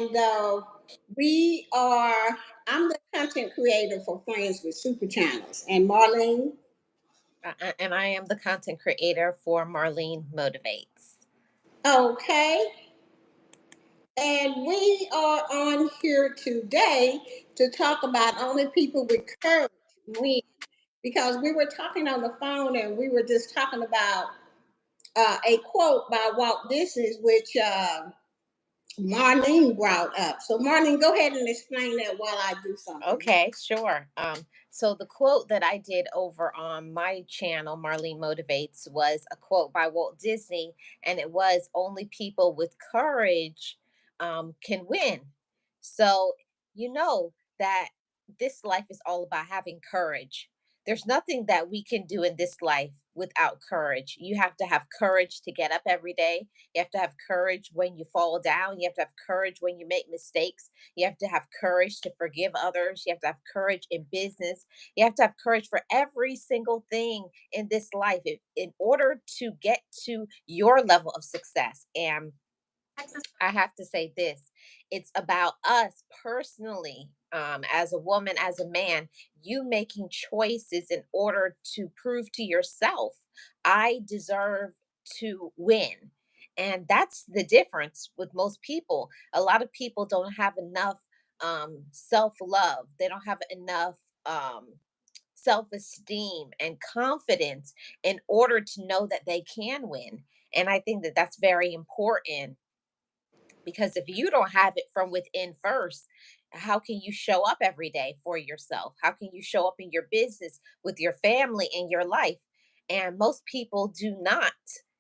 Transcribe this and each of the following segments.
And we are, I'm the content creator for Friends with Super Channels. And Marlene, And I am the content creator for Marlene Motivates. okay. And we are on here today to talk about only people with courage win. Because we were talking on the phone and we were just talking about a quote by Walt Disney, which Marlene brought up. So, Marlene, go ahead and explain that while I do something. Okay, sure. So the quote that I did over on my channel, Marlene Motivates, was a quote by Walt Disney, and it was only people with courage can win. So you know that this life is all about having courage. There's nothing that we can do in this life without courage. You have to have courage to get up every day. You have to have courage when you fall down. You have to have courage when you make mistakes. You have to have courage to forgive others. You have to have courage in business. You have to have courage for every single thing in this life in order to get to your level of success. And I have to say this, it's about us personally, as a woman, as a man, you making choices in order to prove to yourself, I deserve to win. And that's the difference with most people. A lot of people don't have enough self love, they don't have enough. Self esteem and confidence in order to know that they can win. And I think that that's very important because if you don't have it from within first, how can you show up every day for yourself? How can you show up in your business, with your family, in your life? And most people do not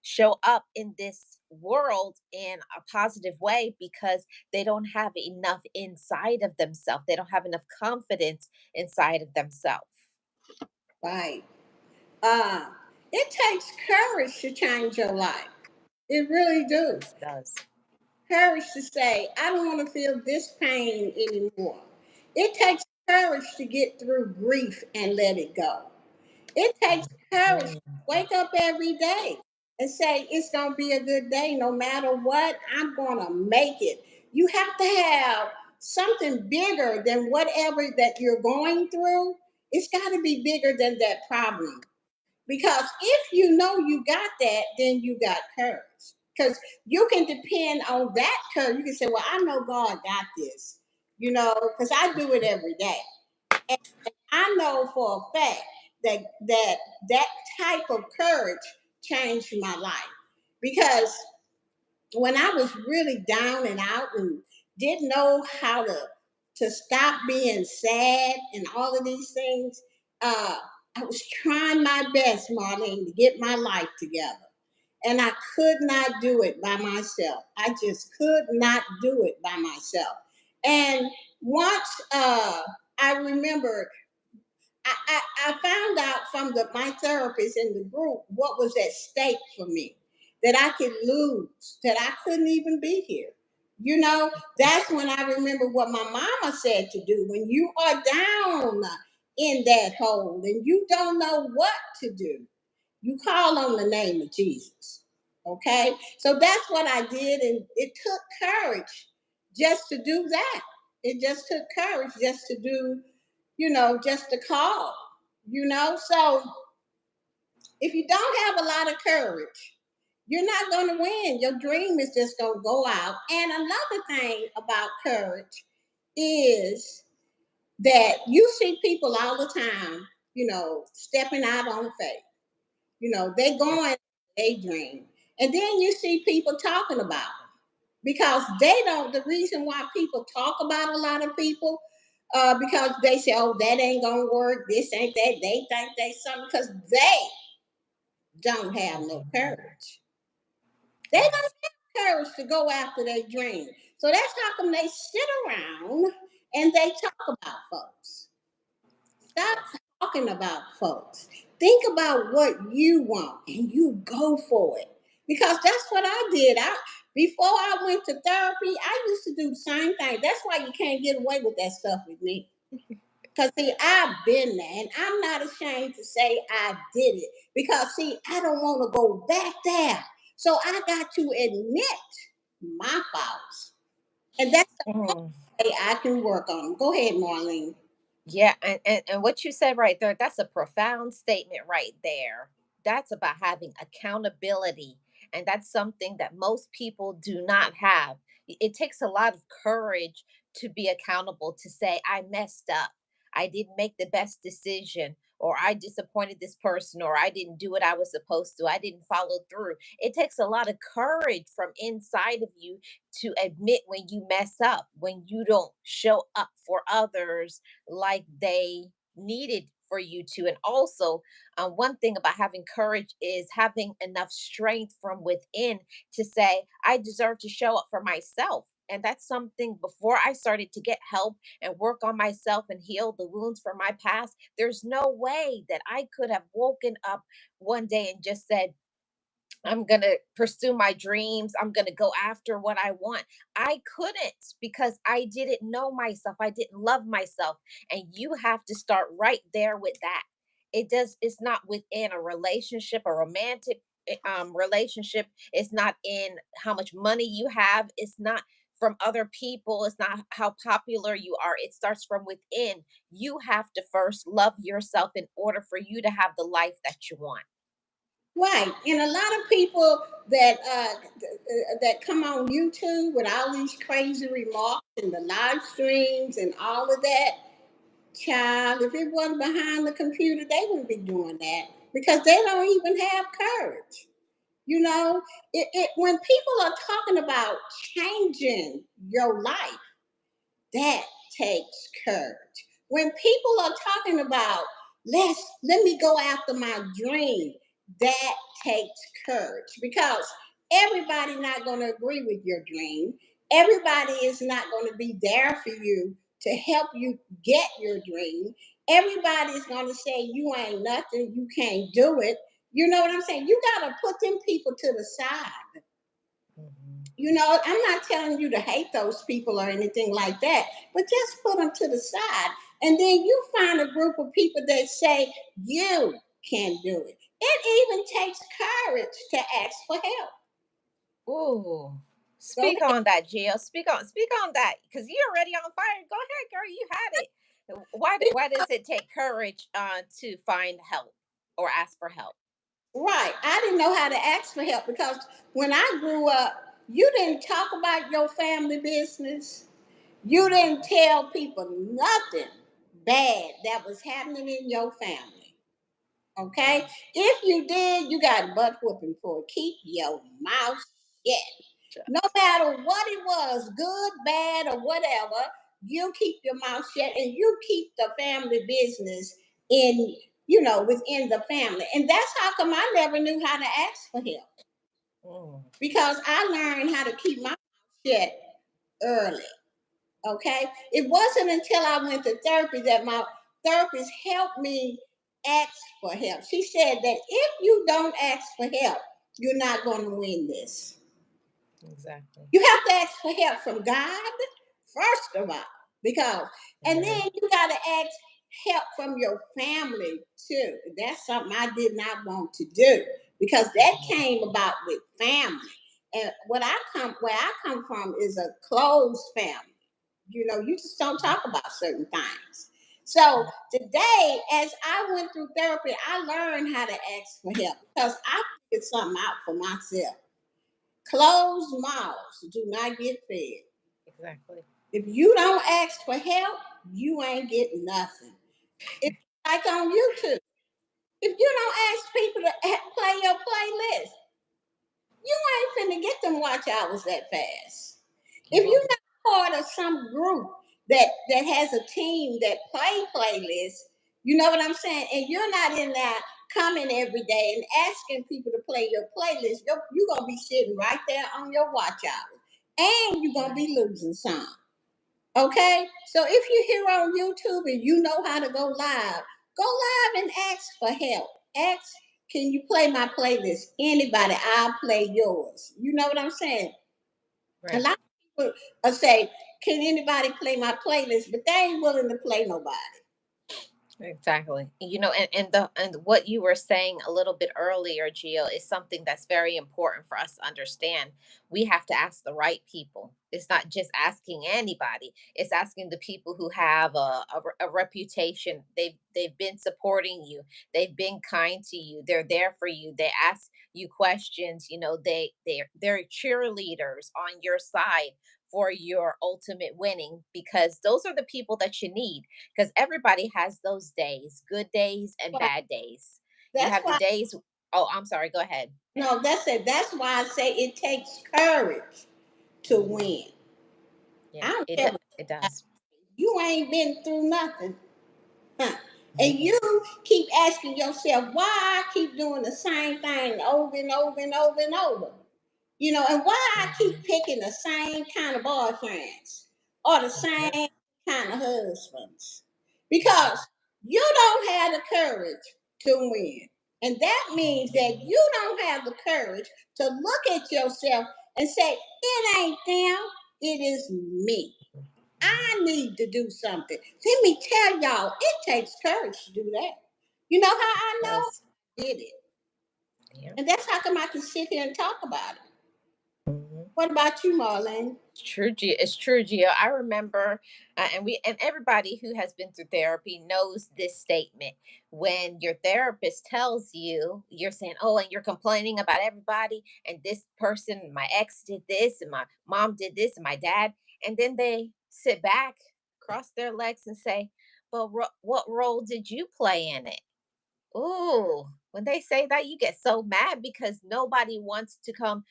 show up in this world in a positive way because they don't have enough inside of themselves. They don't have enough confidence inside of themselves. Right. Uh, it takes courage to change your life. It really do. Yes, it does. Courage to say, I don't want to feel this pain anymore. It takes courage to get through grief and let it go. It takes courage to Mhm. wake up every day and say, it's going to be a good day. No matter what, I'm going to make it. You have to have something bigger than whatever that you're going through. It's got to be bigger than that problem. Because if you know you got that, then you got courage. Because you can depend on that courage. You can say, well, I know God got this, because I do it every day. And I know for a fact that that type of courage changed my life. Because when I was really down and out and didn't know how to stop being sad and all of these things, uh, I was trying my best, Marlene, to get my life together. And I could not do it by myself. I just could not do it by myself. And once I remembered, I found out from my therapist in the group what was at stake for me, that I could lose, that I couldn't even be here. That's when I remember what my mama said to do. When you are down in that hole and you don't know what to do, you call on the name of Jesus. Okay? So that's what I did. And it took courage just to do that. It just took courage just to do, just to call, So if you don't have a lot of courage, you're not going to win. Your dream is just going to go out. And another thing about courage is that you see people all the time, stepping out on faith. They going they dream. And then you see people talking about them because they don't. The reason why people talk about a lot of people, because they say, "Oh, that ain't gonna work. This ain't that." They think they something because they don't have no courage. They don't Yes. have courage to go after their dream. So that's how come they sit around and they talk about folks. Stop Yes. talking about folks. Think about what you want and you go for it. Because that's what I did. Before I went to therapy, I used to do the same thing. That's why you can't get away with that stuff with me. Because see, I've been there and I'm not ashamed to say I did it. Because see, I don't want to go back there. So I got to admit my faults And that's Mhm. the way I can work on them. Go ahead, Marlene. Yeah, and what you said right there, that's a profound statement right there. That's about having accountability. And that's something that most people do not have. It takes a lot of courage to be accountable, to say, I messed up. I didn't make the best decision, or I disappointed this person, or I didn't do what I was supposed to. I didn't follow through. It takes a lot of courage from inside of you to admit when you mess up, when you don't show up for others like they needed for you to. And also, one thing about having courage is having enough strength from within to say, I deserve to show up for myself. And that's something before I started to get help and work on myself and heal the wounds from my past. There's no way that I could have woken up one day and just said, I'm going to pursue my dreams. I'm going to go after what I want. I couldn't because I didn't know myself. I didn't love myself. And you have to start right there with that. It's not within a relationship, a romantic relationship. It's not in how much money you have. It's not from other people. It's not how popular you are. It starts from within. You have to first love yourself in order for you to have the life that you want. Right. And a lot of people that come on YouTube with all these crazy remarks and the live streams and all of that, child, if it wasn't behind the computer, they wouldn't be doing that because they don't even have courage. You know, when people are talking about changing your life, that takes courage. When people are talking about let me go after my dream, that takes courage because everybody not going to agree with your dream. Everybody is not going to be there for you to help you get your dream. Everybody's going to say you ain't nothing, you can't do it. You know what I'm saying? You got to put them people to the side. Mhm. I'm not telling you to hate those people or anything like that, but just put them to the side. And then you find a group of people that say you can do it. It even takes courage to ask for help. Ooh, Go speak ahead. on that, Jill. Speak on that, because you're already on fire. Go ahead, girl. You had it. Why does it take courage to find help or ask for help? Right. I didn't know how to ask for help because when I grew up, you didn't talk about your family business. You didn't tell people nothing bad that was happening in your family. Okay? If you did, you got butt whooping for it. Keep your mouth shut. No matter what it was, good, bad, or whatever, you keep your mouth shut and you keep the family business in, within the family. And that's how come I never knew how to ask for help Mm, because I learned how to keep my mouth shut early. Okay. It wasn't until I went to therapy that my therapist helped me ask for help. She said that if you don't ask for help, you're not going to win this. exactly. You have to ask for help from God, first of all, because, and Mhm. then you got to ask help from your family too. That's something I did not want to do because that came about with family. And where I come from is a closed family. You just don't talk about certain things. So today, as I went through therapy, I learned how to ask for help because I figured something out for myself. Closed mouths do not get fed. Exactly. If you don't ask for help, you ain't getting nothing. It's like on YouTube. If you don't ask people to play your playlist, you ain't finna get them watch hours that fast. You If won't. you're not part of some group that has a team that play playlists, you know what I'm saying, and you're not in there coming every day and asking people to play your playlist, you're gonna be sitting right there on your watch hours, and you're gonna be losing some. Okay, so if you're here on YouTube and you know how to go live and ask for help. Ask, can you play my playlist? Anybody, I'll play yours. You know what I'm saying? A Right. lot of people say, can anybody play my playlist? But they ain't willing to play nobody. Exactly. And what you were saying a little bit earlier, Gio, is something that's very important for us to understand. We have to ask the right people. It's not just asking anybody. It's asking the people who have a reputation. They've been supporting you. They've been kind to you. They're there for you. They ask you questions. They're cheerleaders on your side for your ultimate winning, because those are the people that you need, because everybody has those days, good days and Well, bad days. You that's have the why. days. Oh, I'm sorry. Go ahead. No, that's it. That's why I say it takes courage to Hmm. win. I Yeah, don't it care does. what It does. you ain't been through nothing. Huh. And Mhm. you keep asking yourself, why I keep doing the same thing over and over and over and over. And why I keep Mhm. picking the same kind of boyfriends or the Yep. same kind of husbands. Mhm. Because you don't have the courage to win. And that means that Mhm. you don't have the courage to look at yourself and say, it ain't them, it is me. I need to do something. Let me tell y'all, it takes courage to do that. You know how I know? Does. I did it. Yeah. And that's how come I can sit here and talk about it. Mhm. What about you, Marlene? It's true, Gio. I remember, and everybody who has been through therapy knows this statement. When your therapist tells you, you're saying, "Oh," and you're complaining about everybody, and this person, my ex did this, and my mom did this, and my dad, and then they sit back, cross their legs, and say, "But what role did you play in it?" Ooh, when they say that, you get so mad because nobody wants to come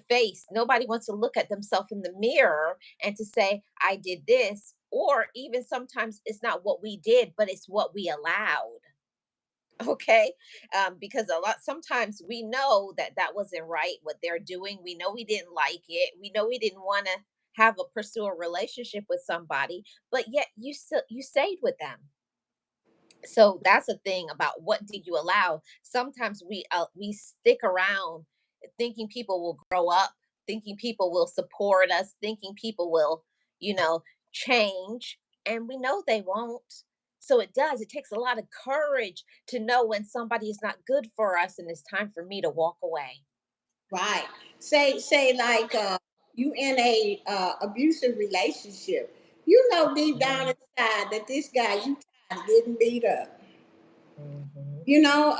face. Nobody wants to look at themselves in the mirror and to say, "I did this," or even sometimes it's not what we did, but it's what we allowed. Okay, because a lot sometimes we know that that wasn't right what they're doing. We know we didn't like it. We know we didn't want to pursue a relationship with somebody, but yet you stayed with them. So that's a thing about what did you allow. Sometimes we stick around thinking people will grow up, thinking people will support us, thinking people will, you know change, and we know they won't. So it takes a lot of courage to know when somebody is not good for us and it's time for me to walk away. Right. Say like you in a abusive relationship. You know deep down Mhm. inside that this guy you tired of getting beat up. Mhm.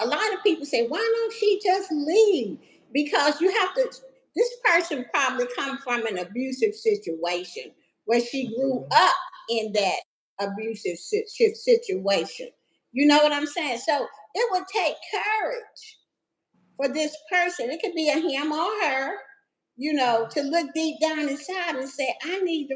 A lot of people say, why don't she just leave? Because you have to, this person probably come from an abusive situation where she grew Mhm. up in that abusive situation. You know what I'm saying? So it would take courage for this person. It could be a him or her, to look deep down inside and say, I need to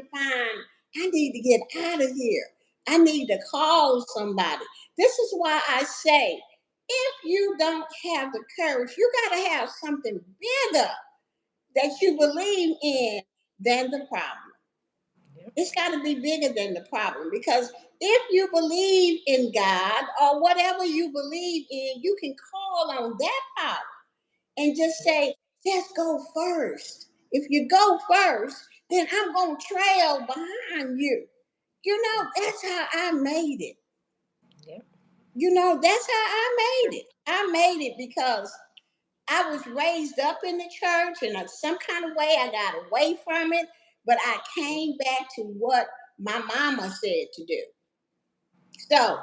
get out of here. I need to call somebody. This is why I say, if you don't have the courage, you got to have something bigger that you believe in than the problem. Yep. It's got to be bigger than the problem, because if you believe in God or whatever you believe in, you can call on that power and just Yep. say, just go first. If you go first, then I'm going to trail behind you. That's how I made it. Yep. That's how I made it. I made it because I was raised up in the church, and in some kind of way I got away from it, but I came back to what my mama said to do. So,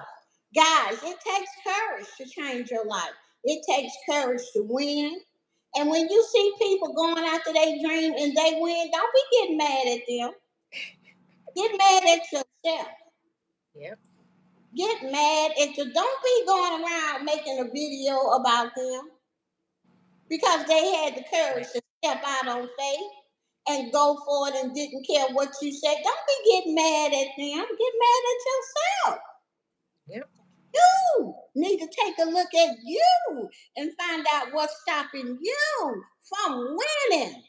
guys, it takes courage to change your life. It takes courage to win. And when you see people going after their dream and they win, don't be getting mad at them. Get mad at yourself. Yep. Get mad at you. Don't be going around making a video about them because they had the courage to step out on faith and go for it and didn't care what you said. Don't be getting mad at them. Get mad at yourself. Yep. You need to take a look at you and find out what's stopping you from winning,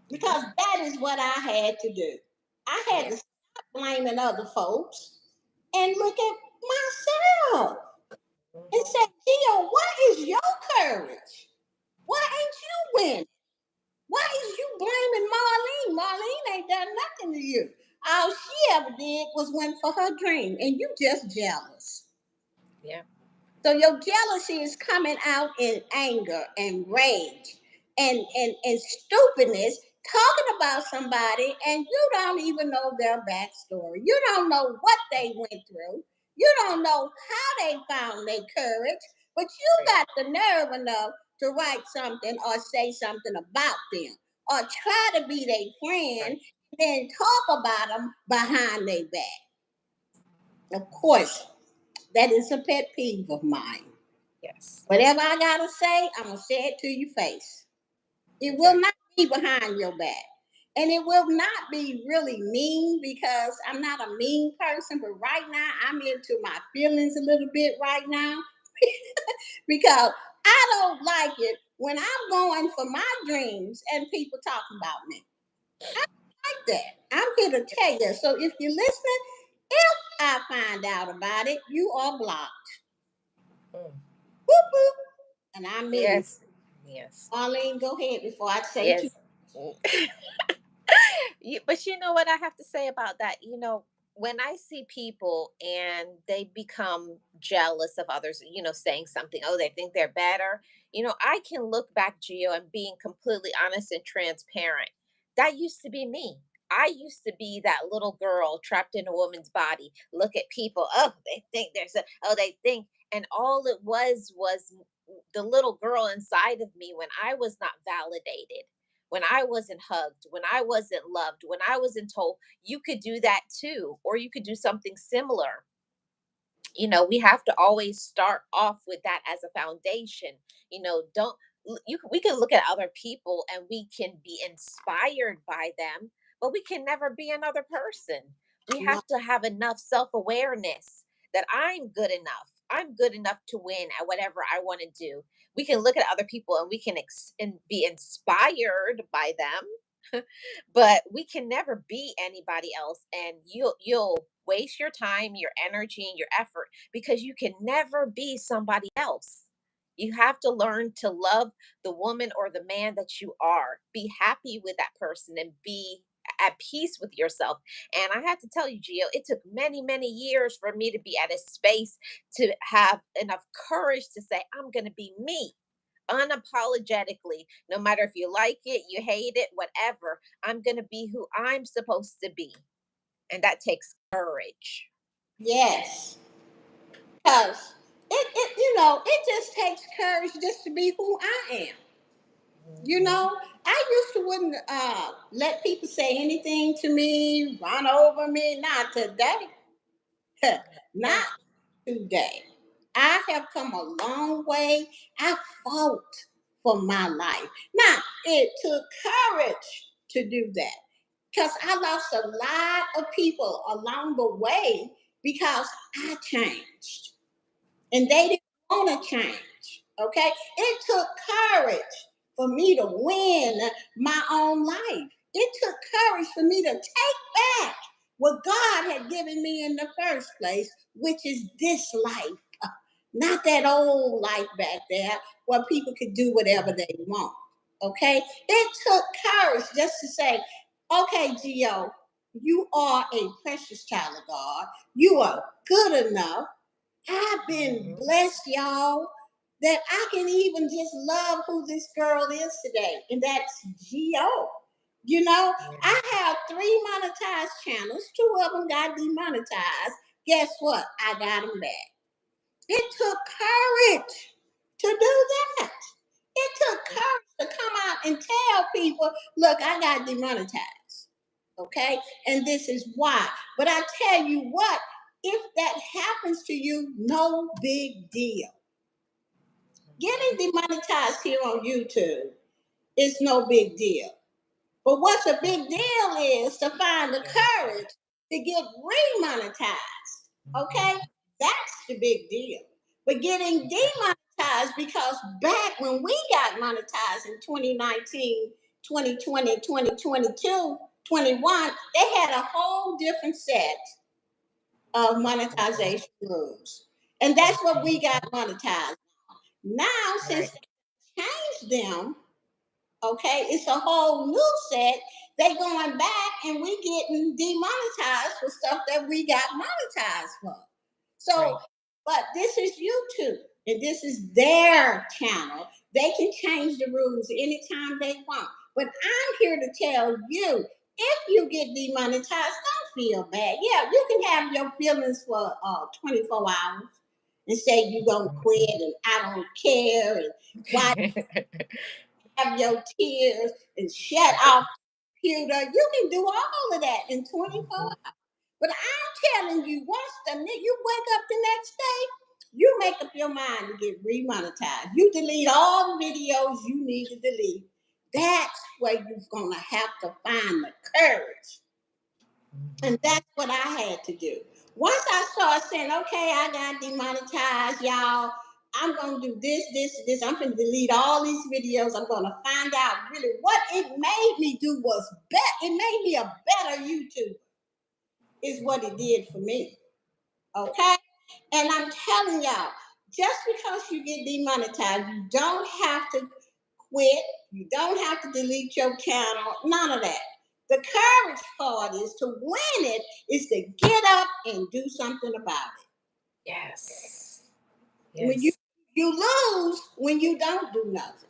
Yep. because that is what I had to do. I had Yep. to stop blaming other folks and look at myself and Mhm. say, Gio, what is your courage? Why ain't you winning? Why is you blaming Marlene? Marlene ain't done nothing to you. All she ever did was went for her dream, and you just jealous. Yeah. So your jealousy is coming out in anger and rage and stupidness, talking about somebody, and you don't even know their backstory. You don't know what they went through. You don't know how they found their courage, but you Right. got the nerve enough to write something or say something about them or try to be their Right. friend, then talk about them behind their back. Of course, that is a pet peeve of mine. Yes. Whatever I gotta say, I'm gonna say it to your face. It will Exactly. not be behind your back. And it will not be really mean because I'm not a mean person, but right now I'm into my feelings a little bit right now because I don't like it when I'm going for my dreams and people talking about me. Like that. I'm here to tell you. So if you're listening, if I find out about it, you are blocked. Mm. Whoop, whoop. And I mean, Yes. Yes. Arlene, go ahead before I say too. Yes. But you know what I have to say about that? When I see people and they become jealous of others, saying something, oh, they think they're better, I can look back, Geo, and being completely honest and transparent. That used to be me. I used to be that little girl trapped in a woman's body. Look at people. Oh, they think they think. And all it was the little girl inside of me when I was not validated, when I wasn't hugged, when I wasn't loved, when I wasn't told you could do that too, or you could do something similar. We have to always start off with that as a foundation. Don't we can look at other people and we can be inspired by them, but we can never be another person. We No, have to have enough self-awareness that I'm good enough. I'm good enough to win at whatever I want to do. We can look at other people and we can be inspired by them, but we can never be anybody else, and you'll waste your time, your energy, and your effort because you can never be somebody else. You have to learn to love the woman or the man that you are, be happy with that person, and be at peace with yourself. And I have to tell you, Gio, it took many, many years for me to be at a space to have enough courage to say, I'm going to be me unapologetically, no matter if you like it, you hate it, whatever. I'm going to be who I'm supposed to be. And that takes courage. yes, because it just takes courage just to be who I am. Mhm. I used to wouldn't let people say anything to me, run over me. Not today. Yeah. Not today. I have come a long way. I fought for my life. Now, it took courage to do that because I lost a lot of people along the way because I changed and they didn't want to change. Okay, it took courage for me to win my own life. It took courage for me to take back what God had given me in the first place, which is this life, not that old life back there where people could do whatever they want. Okay, it took courage just to say, okay, Gio, you are a precious child of God. You are good enough. I've been Mhm. blessed, y'all, that I can even just love who this girl is today, and that's Geo. Yeah. I have 3 monetized channels. 2 of them got demonetized. Guess what? I got them back. It took courage to do that. It took courage to come out and tell people, look, I got demonetized. Okay? And this is why. But I tell you what, if that happens to you, no big deal. Getting demonetized here on YouTube is no big deal. But what's a big deal is to find the courage to get remonetized. Okay? That's the big deal. But getting demonetized because back when we got monetized in 2019, 2020, 2022, 21, they had a whole different set of monetization rules. And that's what we got monetized. Now, since Right. they changed them, Okay, it's a whole new set. They going back and we getting demonetized for stuff that we got monetized for. So, Right. but this is YouTube and this is their channel. They can change the rules anytime they want. But I'm here to tell you, if you get demonetized, don't feel bad. Yeah, you can have your feelings for 24 hours and say you're gonna quit and I don't care and why have your tears and shut off the computer. You can do all of that in 24 Mhm. hours. But I'm telling you, once you wake up the next day, you make up your mind to get remonetized. You delete all the videos you need to delete. That's where you're gonna have to find the courage. And Mhm. that's what I had to do. Once I started saying, okay, I got demonetized, y'all. I'm gonna do this, this, this. I'm gonna delete all these videos. I'm gonna find out really what it made me do was better. It made me a better YouTuber, is what it did for me. Okay? And I'm telling y'all, just because you get demonetized, you don't have to quit. You don't have to delete your channel. None of that. The courage part is to win it, is to get up and do something about it. Yes. When you Yes. you lose when you don't do nothing,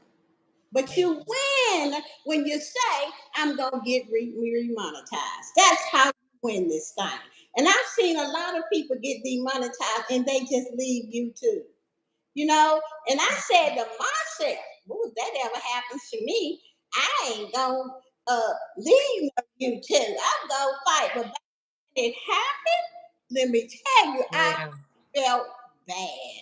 but Right. you win when you say, "I'm gonna get remonetized." That's how you win this thing. And I've seen a lot of people get demonetized and they just leave YouTube. You know, and I said to myself, "Ooh, if that ever happens to me, I ain't gonna leave YouTube. I'm gonna fight." But when it happened, let me tell you, I Yeah. felt bad.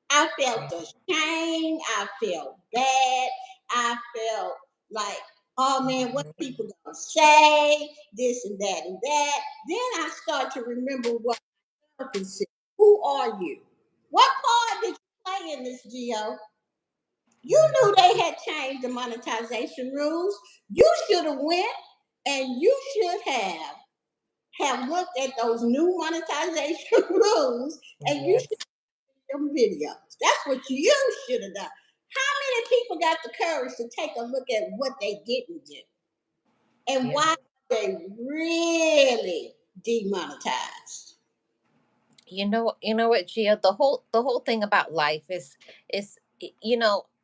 I felt Right. ashamed. I felt bad. I felt like, oh man, what Mhm. people gonna say? This and that and that. Then I start to remember what purpose is. Who are you? What part did you play in this, Geo? You knew they had changed the monetization rules. You should have went and you should have looked at those new monetization rules and you should Yes. have them videos. That's what you should have done. How many people got the courage to take a look at what they didn't do and Yeah. why they really demonetized? You know what, Gia? The whole thing about life is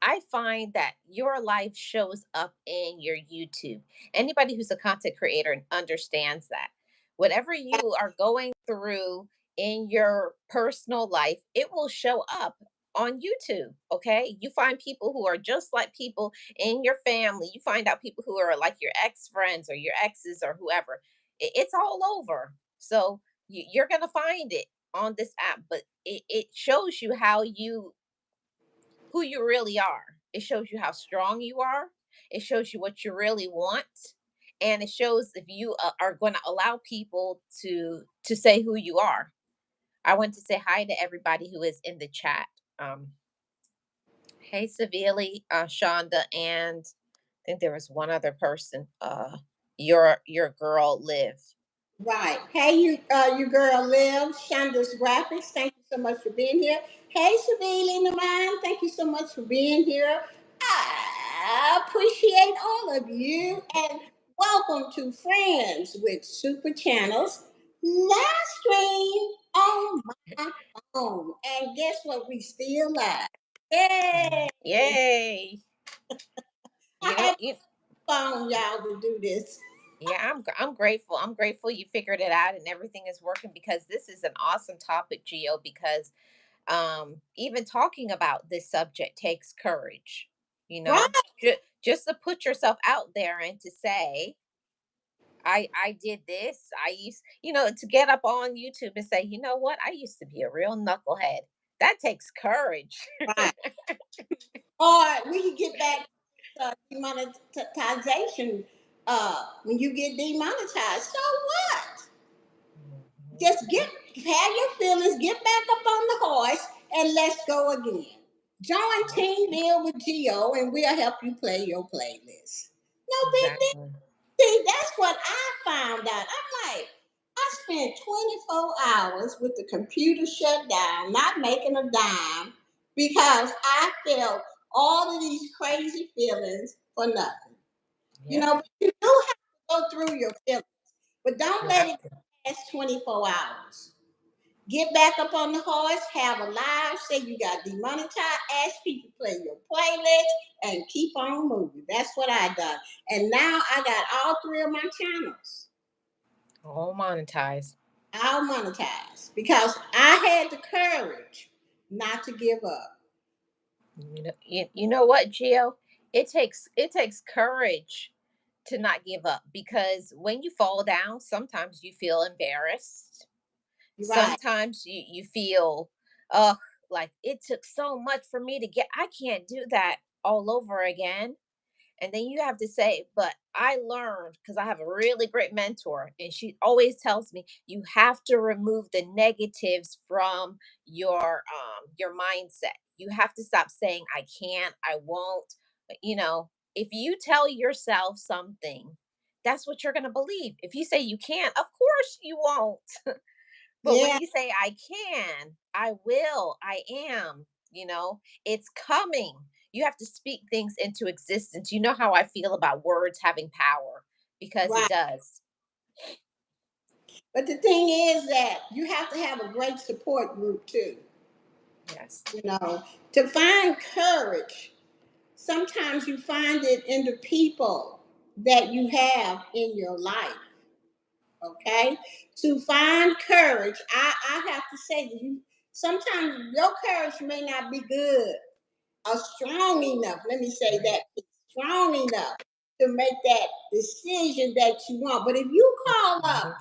I find that your life shows up in your YouTube. Anybody who's a content creator understands that. Whatever you are going through in your personal life, it will show up on YouTube. Okay. You find people who are just like people in your family. You find out people who are like your ex friends or your exes or whoever. It's all over. So you're going to find it on this app, but it shows you who you really are. It shows you how strong you are. It shows you what you really want, and it shows if you are going to allow people to say who you are. I want to say hi to everybody who is in the chat. Um, hey, Savili, Shonda, and I think there was one other person. Your girl Liv. Right. Hey, you girl, Liv, Shonda's Graphics. Thank you so much for being here. Hey, Sabine in the mind. Thank you so much for being here. I appreciate all of you, and welcome to Friends with Super Channels live stream on my phone. And guess what? We still live. Yay! Yay! I You know, had you phone y'all to do this. Yeah, I'm grateful. I'm grateful you figured it out and everything is working because this is an awesome topic, Geo, because even talking about this subject takes courage, you know. Right, Just to put yourself out there and to say, I did this. I used, to get up on YouTube and say, you know what? I used to be a real knucklehead. That takes courage. right. Or we can get back to demonetization when you get demonetized. So what? Mhm. Just have your feelings, get back up on the horse, and let's go again. Join Yep, Team Deal with Geo, and we'll help you play your playlist. No big deal. exactly. See, that's what I found out. I'm like, I spent 24 hours with the computer shut down, not making a dime, because I felt all of these crazy feelings for nothing. You Yep. know, but you do have to go through your feelings, but don't You let have it to. last 24 hours. Get back up on the horse, have a live, say you got demonetized, ask people to play your playlist, and keep on moving. That's what I done. And now I got all three of my channels All monetized. all monetized because I had the courage not to give up. You know what, Gio? It takes courage to not give up, because when you fall down, sometimes you feel embarrassed. You're right, Sometimes you feel, uh, like it took so much for me to get. I can't do that all over again. And then you have to say, but I learned, because I have a really great mentor, and she always tells me you have to remove the negatives from your mindset. You have to stop saying I can't, I won't. You know, if you tell yourself something, that's what you're going to believe. If you say you can't, of course you won't. But when yeah, you say, I can, I will, I am, it's coming. You have to speak things into existence. You know how I feel about words having power, because it right. does. But the thing is that you have to have a great support group too. Yes. You know, to find courage, sometimes you find it in the people that you have in your life. Okay, to find courage, I have to say to you, sometimes your courage may not be good or strong enough. Let me say Right. that strong enough to make that decision that you want. But if you call up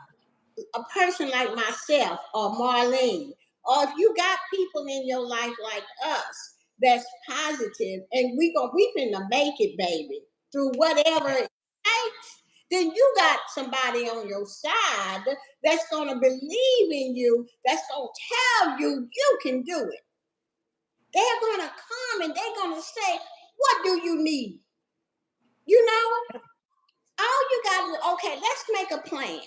Mhm. a person like myself or Marlene, or if you got people in your life like us that's positive, and we finna make it, baby, through whatever Yeah. it takes, then you got somebody on your side that's gonna believe in you, that's gonna tell you you can do it. They're gonna come and they're gonna say, "What do you need?" You know, all you got to okay. Let's make a plan,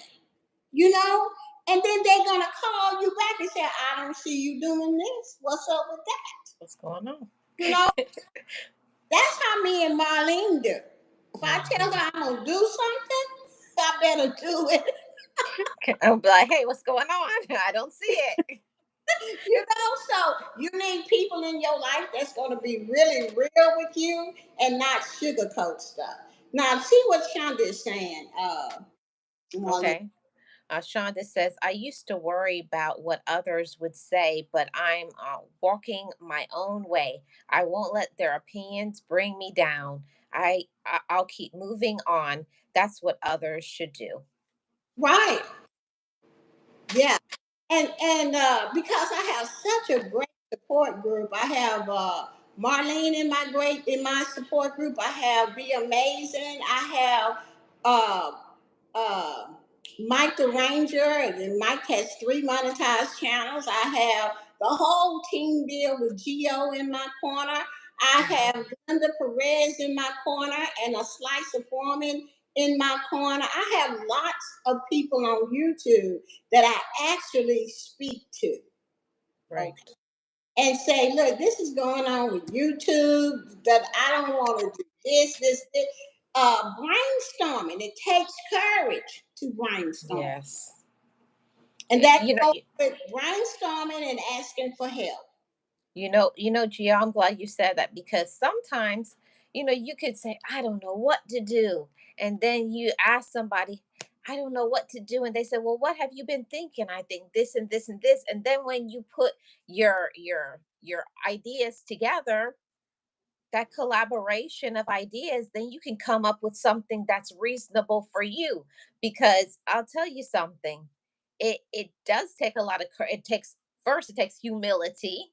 you know? And then they're gonna call you back and say, I don't see you doing this. What's up with that? What's going on? You know, that's how me and Marlene do. If I tell Mhm. her I'm gonna do something, I better do it. I'll be like, hey, what's going on? I don't see it. You know, so you need people in your life that's gonna be really real with you and not sugarcoat stuff. Now see what Shonda is saying, Marlene. Okay. Shonda says, I used to worry about what others would say, but I'm walking my own way. I won't let their opinions bring me down. I'll keep moving on. That's what others should do. Right. Yeah. And because I have such a great support group, I have Marlene in my support group. I have Be Amazing. I have uh, uh, Mike the Ranger, and Mike has three monetized channels. I have the whole team deal with Geo in my corner. I Mhm. have Linda Perez in my corner and a slice of foreman in my corner. I have lots of people on YouTube that I actually speak to, Right. okay, and say, look, this is going on with YouTube, that I don't want to do this. Brainstorming, it takes courage to brainstorm. Yes. And Y- that You know, goes with brainstorming and asking for help. Gia, I'm glad you said that, because sometimes, you could say, I don't know what to do. And then you ask somebody, I don't know what to do. And they say, well, what have you been thinking? I think this and this and this. And then when you put your ideas together, that collaboration of ideas, then you can come up with something that's reasonable for you. Because I'll tell you something, it does take a lot of it takes, first it takes humility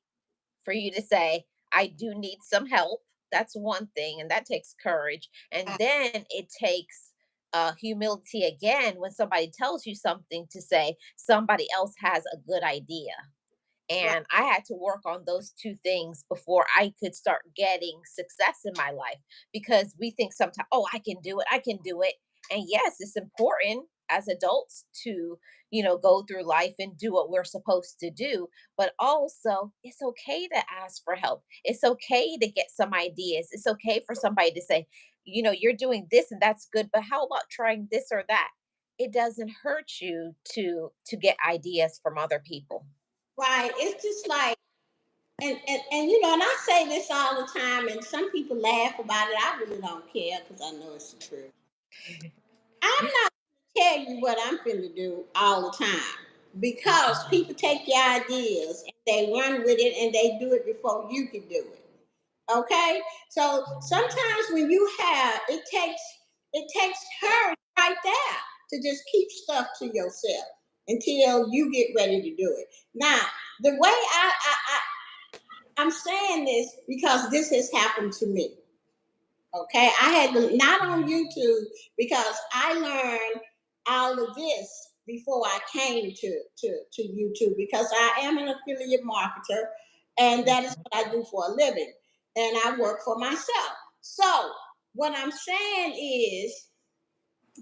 for you to say, I do need some help. That's one thing, and that takes courage. And then it takes humility again when somebody tells you something, to say somebody else has a good idea. Right, And I had to work on those two things before I could start getting success in my life. Because we think sometimes, oh, I can do it, I can do it. And yes, it's important. as adults to, go through life and do what we're supposed to do. But also, it's okay to ask for help. It's okay to get some ideas. It's okay for somebody to say, you're doing this and that's good, but how about trying this or that? It doesn't hurt you to get ideas from other people. Right. It's just like, and and I say this all the time, and some people laugh about it. I really don't care because I know it's the truth. I'm not gonna tell you what I'm finna do all the time because people take your ideas and they run with it and they do it before you can do it. Okay, so sometimes when you have it takes courage right there to just keep stuff to yourself until you get ready to do it. Now, the way I'm saying this because this has happened to me. Okay, I had to not on YouTube because I learned all of this before I came to YouTube because I am an affiliate marketer and that is what I do for a living and I work for myself. So what I'm saying is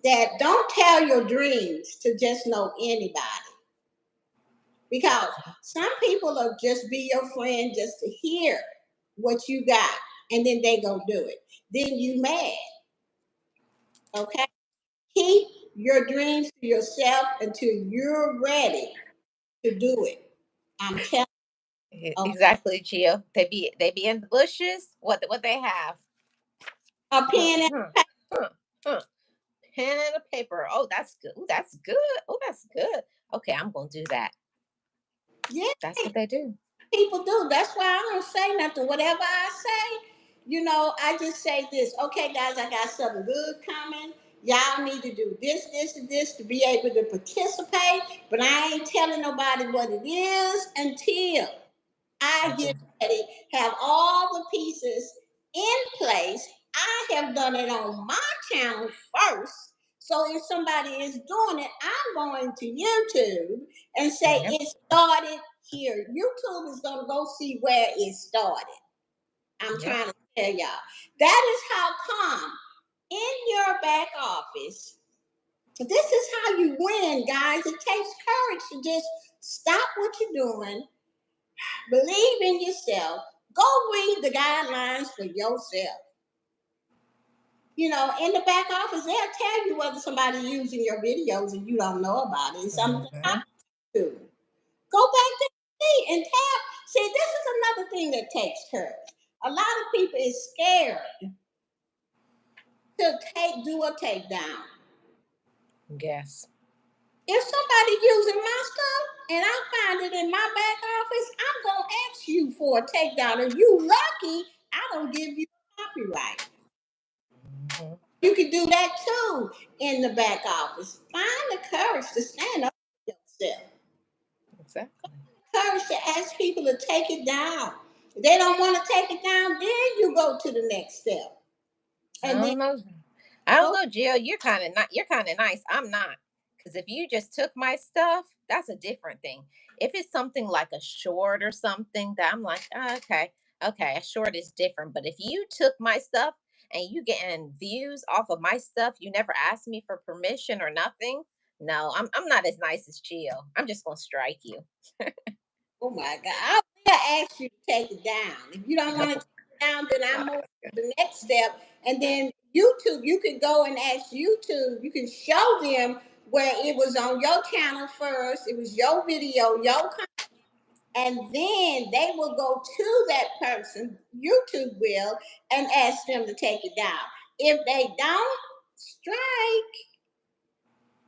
that don't tell your dreams to just know anybody because some people will just be your friend just to hear what you got and then they go do it. Then you mad. Okay. Keep your dreams to yourself until you're ready to do it. I'm telling you, Exactly, Gio. They be in the bushes. What they have? a Huh, pen and huh, huh, huh. Pen and a paper. Oh, that's good. Ooh, that's good. Oh, that's good. Okay, I'm gonna do that. yeah, That's what they do. people do. That's why I don't say nothing. Whatever I say, I just say this. Okay, guys, I got something good coming. Y'all need to do this, this, and this to be able to participate. But I ain't telling nobody what it is until I get Mhm. ready, have all the pieces in place. I have done it on my channel first. So if somebody is doing it, I'm going to YouTube and say Yep. it started here. YouTube is going to go see where it started. I'm Yep. trying to tell y'all. That is how come in your back office, this is how you win, guys. It takes courage to just stop what you're doing, believe in yourself. Go read the guidelines for yourself. In the back office, they'll tell you whether somebody's using your videos and you don't know about it. It's something to talk Mhm. to. Go back to see and tap. See, this is another thing that takes courage. A lot of people is scared to do a takedown. Yes. If somebody using my stuff and I find it in my back office, I'm gonna ask you for a takedown. If you lucky, I don't give you copyright. Mhm. You can do that too in the back office. Find the courage to stand up for yourself. Exactly. Courage to ask people to take it down. If they don't want to take it down, then you go to the next step. I And then don't know. I don't go, know, Jill. You're kind of not. You're kind of nice. I'm not. Because if you just took my stuff, that's a different thing. If it's something like a short or something, that I'm like, "Ah, okay, okay, a short is different. But if you took my stuff and you getting views off of my stuff, you never asked me for permission or nothing. No, I'm not as nice as Jill. I'm just gonna strike you. oh my God, I will ask you to take it down. If you don't want to take it down, then I move to the next step. And then YouTube, you can go and ask YouTube, you can show them where it was on your channel first, it was your video, and then they will go to that person, YouTube will, and ask them to take it down. If they don't, strike.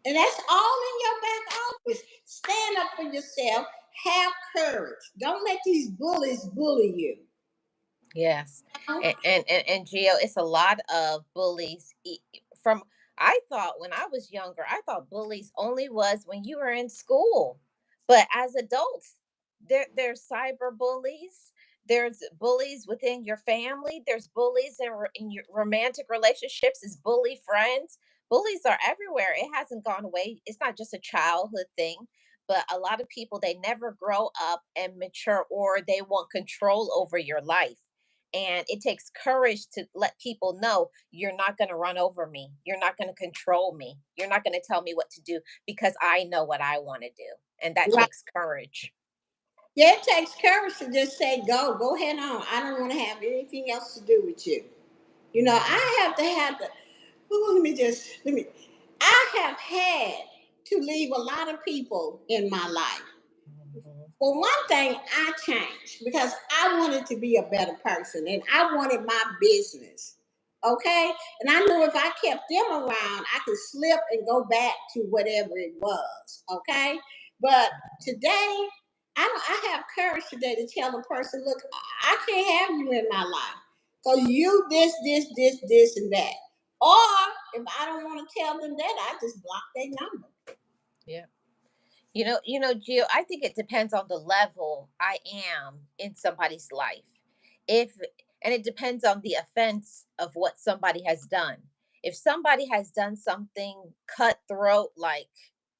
And that's all in your back office. Stand up for yourself. Have courage. Don't let these bullies bully you. Yes. Now, And Gio, it's a lot of bullies from I thought when I was younger, I thought bullies only was when you were in school. But as adults, there's cyber bullies, there's bullies within your family, there's bullies in your romantic relationships, is bully friends. Bullies are everywhere. It hasn't gone away. It's not just a childhood thing, but a lot of people they never grow up and mature or they want control over your life And it takes courage to let people know you're not going to run over me. You're not going to control me. You're not going to tell me what to do because I know what I want to do. And that Right. takes courage. Yeah, it takes courage to just say, go ahead on. I don't want to have anything else to do with you. You know, Mhm, I have to have the, ooh, let me, I have had to leave a lot of people in my life. mhm. Well, one thing I changed because I wanted to be a better person and I wanted my business. Okay. And I knew if I kept them around, I could slip and go back to whatever it was. Okay. But today, I have courage today to tell a person, look, I can't have you in my life. Because you this, and that. Or if I don't want to tell them that, I just block their number. Yeah. Gio, I think it depends on the level I am in somebody's life. If and it depends on the offense of what somebody has done. If somebody has done something cutthroat, like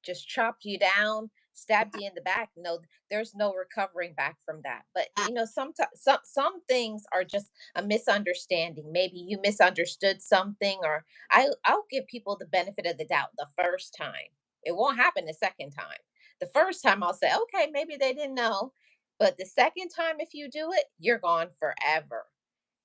just chopped you down, stabbed you in the back, no, there's no recovering back from that. But sometimes some things are just a misunderstanding. Maybe you misunderstood something, or I'll give people the benefit of the doubt the first time. It won't happen the second time. The first time I'll say, okay, maybe they didn't know. But the second time, if you do it, you're gone forever.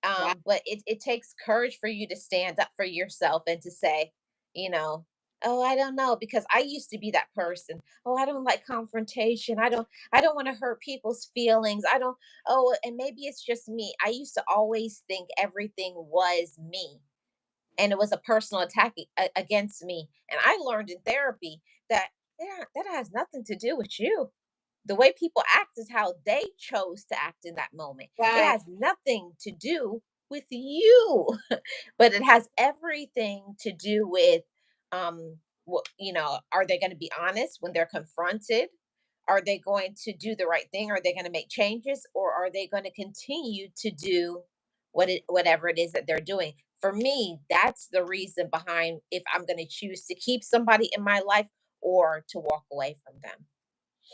Right. But it takes courage for you to stand up for yourself and to say, you know, oh, I don't know, because I used to be that person. Oh, I don't like confrontation. I don't want to hurt people's feelings. I don't, oh, and maybe it's just me. I used to always think everything was me and it was a personal attack against me. And I learned in therapy that, yeah, that has nothing to do with you. The way people act is how they chose to act in that moment. It Right. has nothing to do with you, but it has everything to do with, are they going to be honest when they're confronted? Are they going to do the right thing? Are they going to make changes, or are they going to continue to do whatever it is that they're doing? For me, that's the reason behind if I'm going to choose to keep somebody in my life or to walk away from them.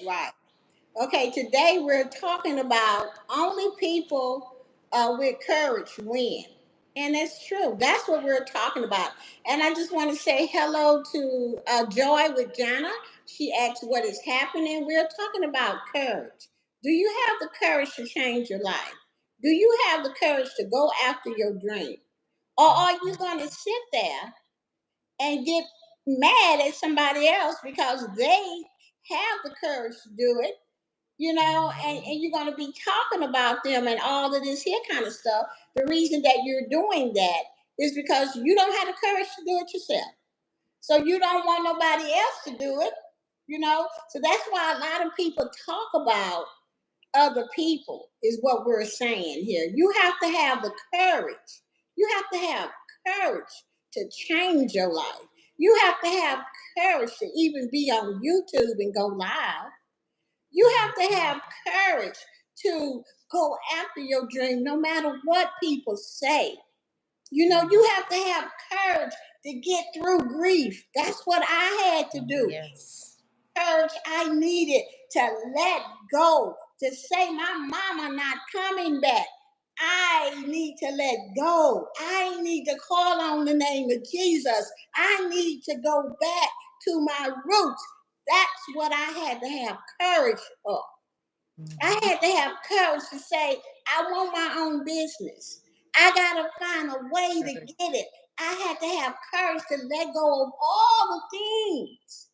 Right. Okay, today we're talking about only people with courage win. And it's true. That's what we're talking about. And I just want to say hello to Joy with Jana. She asked what is happening. We're talking about courage. Do you have the courage to change your life? Do you have the courage to go after your dream? Or are you going to sit there and get mad at somebody else because they have the courage to do it, and you're going to be talking about them and all of this here kind of stuff. The reason that you're doing that is because you don't have the courage to do it yourself. So you don't want nobody else to do it. So that's why a lot of people talk about other people, is what we're saying here. You have to have the courage. You have to have courage to change your life. You have to have courage to even be on YouTube and go live. You have to have courage to go after your dream no matter what people say. You have to have courage to get through grief. That's what I had to do. Yes. Courage I needed to let go, to say my mama not coming back. I need to let go. I need to call on the name of Jesus. I need to go back to my roots. That's what I had to have courage for. I Mhm. had to have courage to say, I want my own business. I got to find a way to Correct. get it. I had to have courage to let go of all the things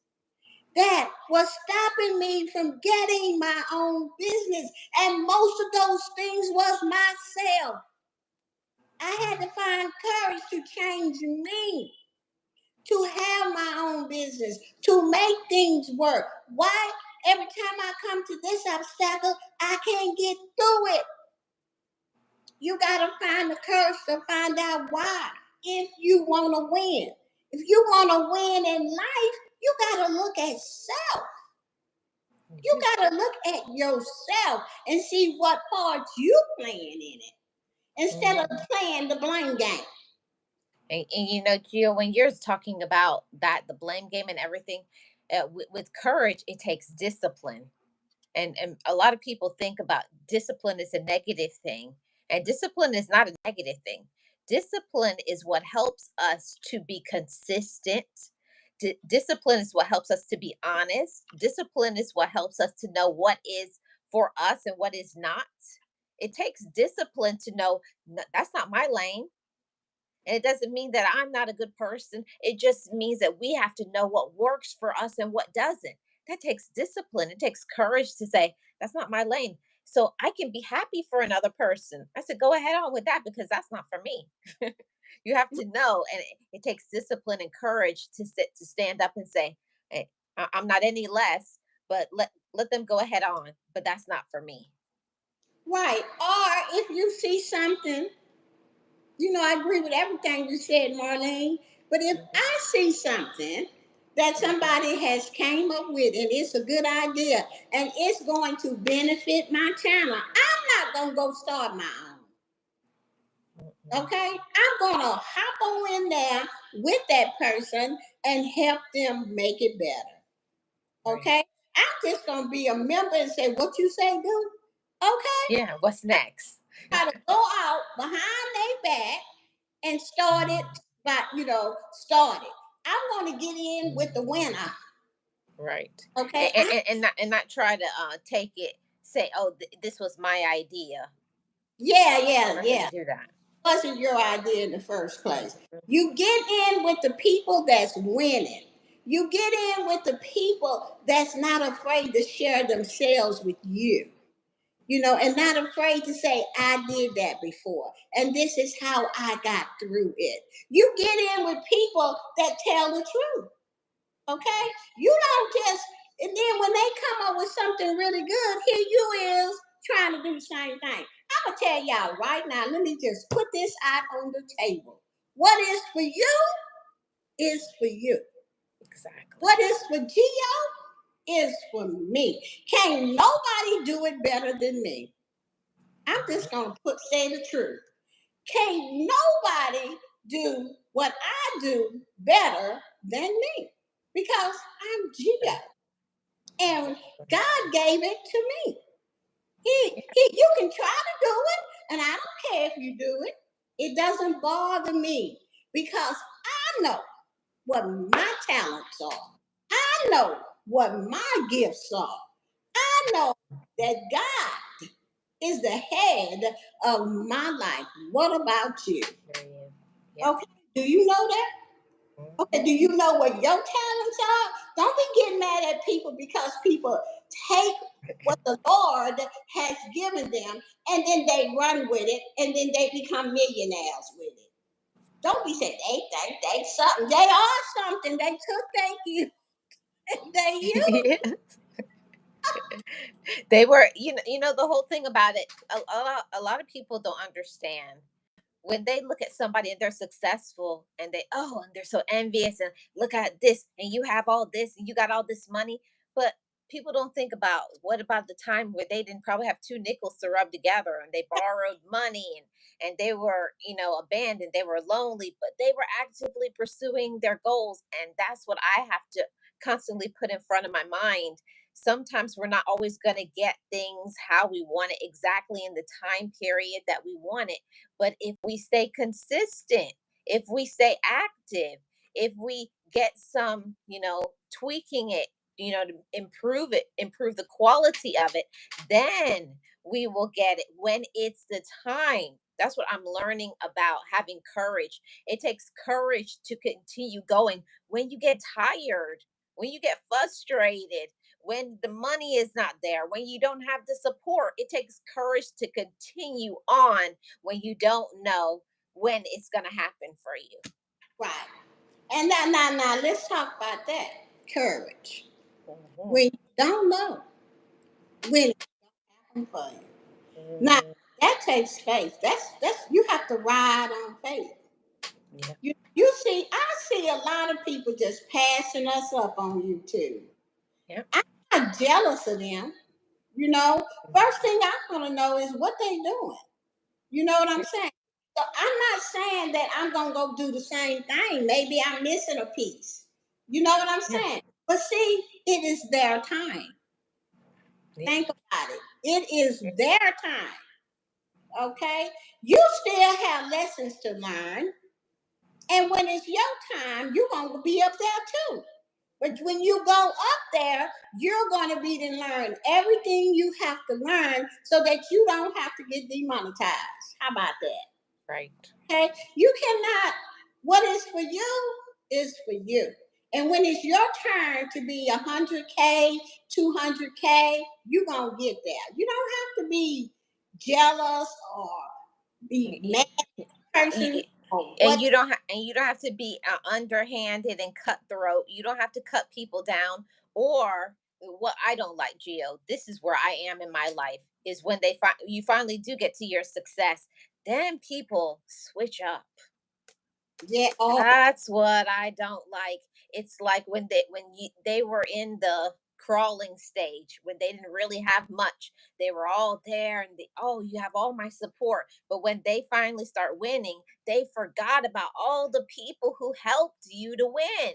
that was stopping me from getting my own business. And most of those things was myself. I had to find courage to change me, to have my own business, to make things work. Why? Every time I come to this obstacle, I can't get through it. You got to find the courage to find out why if you want to win. If you want to win in life, you got to look at self. You Mhm. got to look at yourself and see what part you playing in it instead of Mhm. playing the blame game. And Gio, when you're talking about that, the blame game and everything, with courage, it takes discipline. And a lot of people think about discipline as a negative thing. And discipline is not a negative thing. Discipline is what helps us to be consistent. Discipline is what helps us to be honest. Discipline is what helps us to know what is for us and what is not. It takes discipline to know, That's not my lane." And it doesn't mean that I'm not a good person. It just means that we have to know what works for us and what doesn't. That takes discipline. It takes courage to say, "That's not my lane." So I can be happy for another person. I said, "Go ahead on with that because that's not for me." You have to know. And it takes discipline and courage to stand up and say, "Hey, I'm not any less, but let them go ahead on. But that's not for me." Right. Or if you see something, I agree with everything you said, Marlene. But if Mhm, I see something that mhm, somebody has came up with and it's a good idea and it's going to benefit my channel, I'm not gonna go start my own. mhm. Okay, I'm gonna hop on in there with that person and help them make it better. Right. Okay, I'm just gonna be a member and say what you say, do. Okay, Yeah. What's next? try to go out behind their back and start it by start it. I'm gonna get in with the winner. Right. Okay, And not try to take it, say, "Oh, this was my idea." yeah, I'm yeah, not going yeah. to do that. Wasn't your idea in the first place. Mhm. You get in with the people that's winning. You get in with the people that's not afraid to share themselves with you, and not afraid to say, I did that before. And this is how I got through it. You get in with people that tell the truth. Okay? You don't just, and then when they come up with something really good, here you is trying to do the same thing. I'm going to tell y'all right now, let me just put this out on the table. What is for you is for you. Exactly. What is for Geo is for me. Can't nobody do it better than me. I'm just Mhm. gonna say the truth. Can't nobody do what I do better than me because I'm Geo, and Exactly. God gave it to me. Yeah. You can try to do it, and I don't care if you do it. It doesn't bother me because I know what my talents are. I know what my gifts are. I know that God is the head of my life. What about you? There you go. Yep. Okay, do you know that? Okay, Mhm. do you know what your talents are? Don't be getting mad at people because people take what the Lord has given them and then they run with it and then they become millionaires with it. Don't be saying they think they something. They are something. They took thank you. They you. Yeah. They were, you know, the whole thing about it. A lot of people don't understand when they look at somebody and they're successful and and they're so envious and look at this and you have all this and you got all this money. But people don't think about what about the time where they didn't probably have two nickels to rub together and they borrowed money and they were, abandoned, they were lonely, but they were actively pursuing their goals. And that's what I have to constantly put in front of my mind. Sometimes we're not always going to get things how we want it exactly in the time period that we want it, but if we stay consistent, if we stay active, if we get some, tweaking it, to improve the quality of it, then we will get it when it's the time. That's what I'm learning about having courage. It takes courage to continue going when you get tired, when you get frustrated, when the money is not there, when you don't have the support. It takes courage to continue on when you don't know when it's going to happen for you. Right. And now, let's talk about that. Courage. Mhm, When you don't know when it's happening for you. Now mhm. that takes faith. That's you have to ride on faith. Yeah. You see, I see a lot of people just passing us up on YouTube. Yeah. I'm not jealous of them. You know, first thing I want to know is what they doing. You know what I'm saying? So I'm not saying that I'm gonna go do the same thing. Maybe I'm missing a piece. You know what I'm Yeah. saying? But see, it is their time. Yeah. Think about it. It is Yeah. their time. Okay? You still have lessons to learn. And when it's your time, you're going to be up there too. But when you go up there, you're going to be to learn everything you have to learn so that you don't have to get demonetized. How about that? Right. Okay? You cannot, what is for you is for you. And when it's your turn to be 100K, 200K, you're going to get there. You don't have to be jealous or be mad person or And what. you don't have to be underhanded and cutthroat. You don't have to cut people down. Or what I don't like, Gio, this is where I am in my life, is when you finally do get to your success, then people switch up. Yeah, oh, That's what I don't like. It's like they were in the crawling stage when they didn't really have much. They were all there and oh, you have all my support. But when they finally start winning, they forgot about all the people who helped you to win.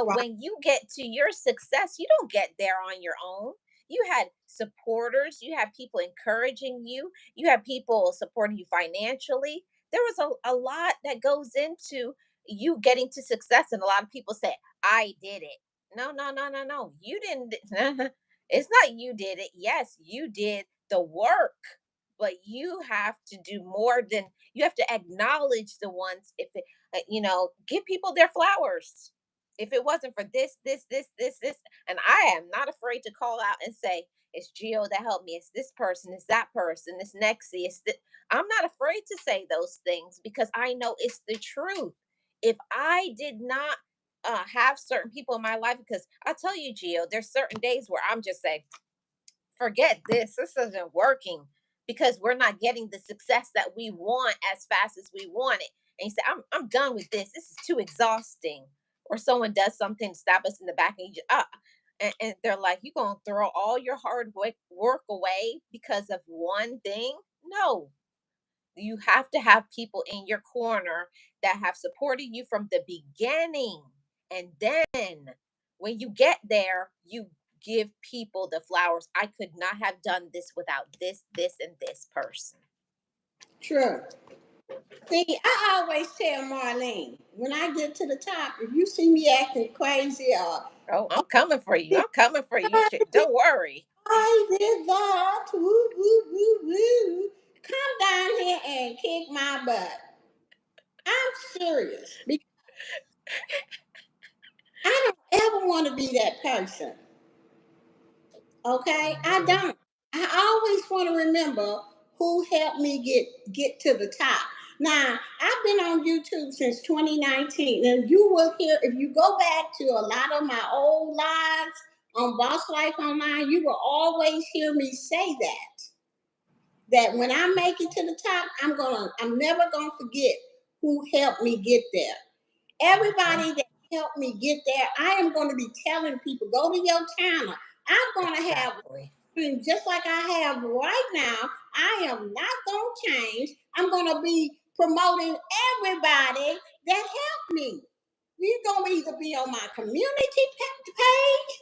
right. When you get to your success, you don't get there on your own. You had supporters, you had people encouraging you, you had people supporting you financially. There was a lot that goes into you getting to success, and a lot of people say I did it. No, no, no, no, no, you didn't. It's not you did it. Yes, you did the work, but you have to do more than you have to acknowledge the ones. If it, give people their flowers. If it wasn't for this, and I am not afraid to call out and say it's Geo that helped me, it's this person, it's that person, it's Nexie, I'm not afraid to say those things because I know it's the truth. If I did not have certain people in my life, because I tell you, Gio, there's certain days where I'm just saying, forget this. This isn't working because we're not getting the success that we want as fast as we want it. And you say, I'm done with this. This is too exhausting. Or someone does something to stab us in the back and and they're like, you gonna throw all your hard work away because of one thing? No, you have to have people in your corner that have supported you from the beginning. And then when you get there, you give people the flowers. I could not have done this without this, and this person. True. See, I always tell Marlene when I get to the top, if you see me acting crazy or Oh, I'm coming for you. "Did I'm coming for you. I Don't worry. I did that, woo, woo, woo, woo, come down here and kick my butt. I'm serious because I don't ever want to be that person. Okay, I Mhm. don't. I always want to remember who helped me get to the top. Now, I've been on YouTube since 2019, and you will hear if you go back to a lot of my old lives on Boss Life Online, you will always hear me say that when I make it to the top, I'm never gonna forget who helped me get there. Mhm. Everybody that helped me get there, I am going to be telling people, go to your channel. I'm going to have, Exactly. just like I have right now, I am not going to change. I'm going to be promoting everybody that helped me. You're going to either be on my community page,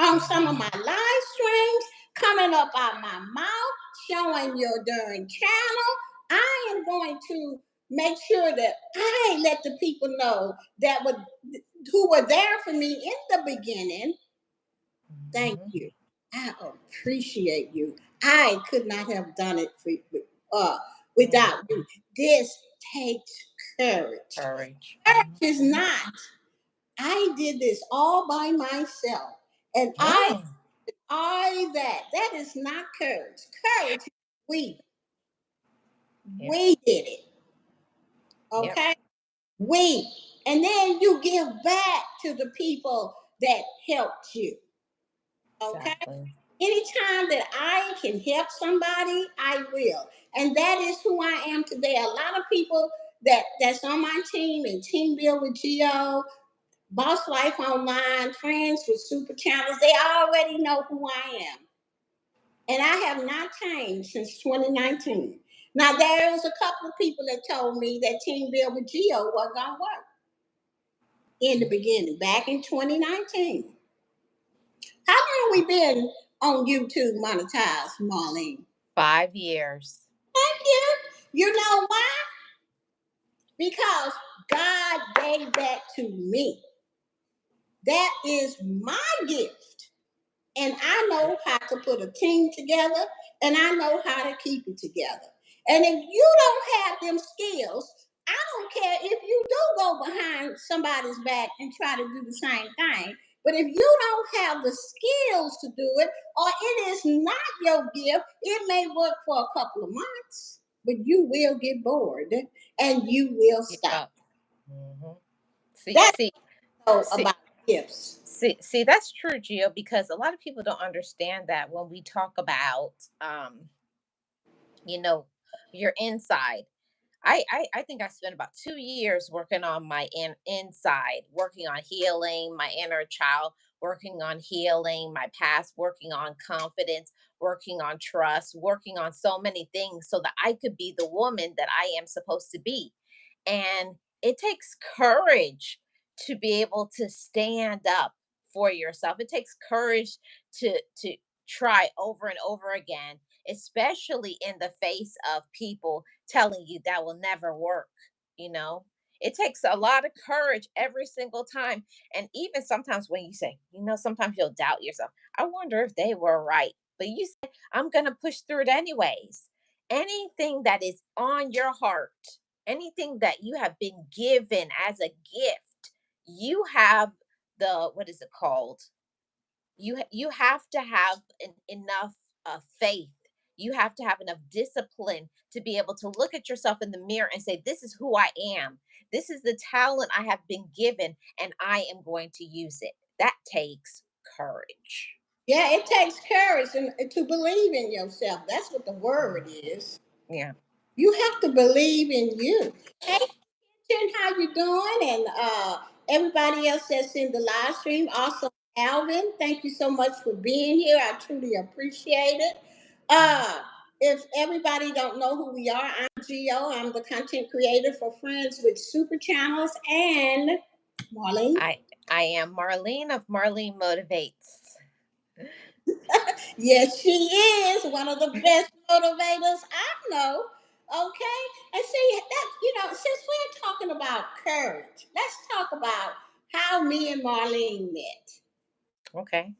on some of Mhm. my live streams, coming up out my mouth, showing your darn channel. I am going to make sure that I let the people know that would who were there for me in the beginning. Thank Mhm. you. I appreciate you. I could not have done it uh, without Mhm. you. This takes courage. Courage. Courage is Mhm. not. I did this all by myself, and Mm. that is not courage. Courage, we Yep. we did it. Yep. Okay, we, and then you give back to the people that helped you. Okay, Exactly. anytime that I can help somebody, I will, and that is who I am today. A lot of people that's on my team and Team Build with Geo, Boss Life Online, Friends with Super Channels, they already know who I am. And I have not changed since 2019. Now, there was a couple of people that told me that Team Build with Geo wasn't going to work in the beginning, back in 2019. How long we been on YouTube monetized, Marlene? 5 years. You know why? Because God gave that to me. That is my gift. And I know how to put a team together, and I know how to keep it together. And if you don't have them skills, I don't care if you do go behind somebody's back and try to do the same thing. But if you don't have the skills to do it, or it is not your gift, it may work for a couple of months, but you will get bored and you will stop. Yeah. Hmm. See, That's see, all see, about gifts. see, that's true, Gio, because a lot of people don't understand that when we talk about, you know, your inside. I think I spent about 2 years working on my inside, working on healing my inner child, working on healing my past, working on confidence, working on trust, working on so many things so that I could be the woman that I am supposed to be. And it takes courage to be able to stand up for yourself. It takes courage to try over and over again, especially in the face of people telling you that will never work, you know? It takes a lot of courage every single time. And even sometimes when you say, sometimes you'll doubt yourself. I wonder if they were right. But you say, I'm going to push through it anyways. Anything that is on your heart, anything that you have been given as a gift, you have what is it called? You have to have enough faith. You have to have enough discipline to be able to look at yourself in the mirror and say, this is who I am. This is the talent I have been given, and I am going to use it. That takes courage. Yeah, it takes courage and to believe in yourself. That's what the word Mhm. is. Yeah. You have to believe in you. Hey, Jen, how you doing? And everybody else that's in the live stream. Also, Alvin, thank you so much for being here. I truly appreciate it. Mhm. Uh, if everybody don't know who we are, I'm Gio. I'm the content creator for Friends with Super Channels and Marlene. I I am Marlene of Marlene Motivates. Yes, she is one of the best motivators I know. Okay, and see that since we're talking about courage, let's talk about how me and Marlene met. Okay.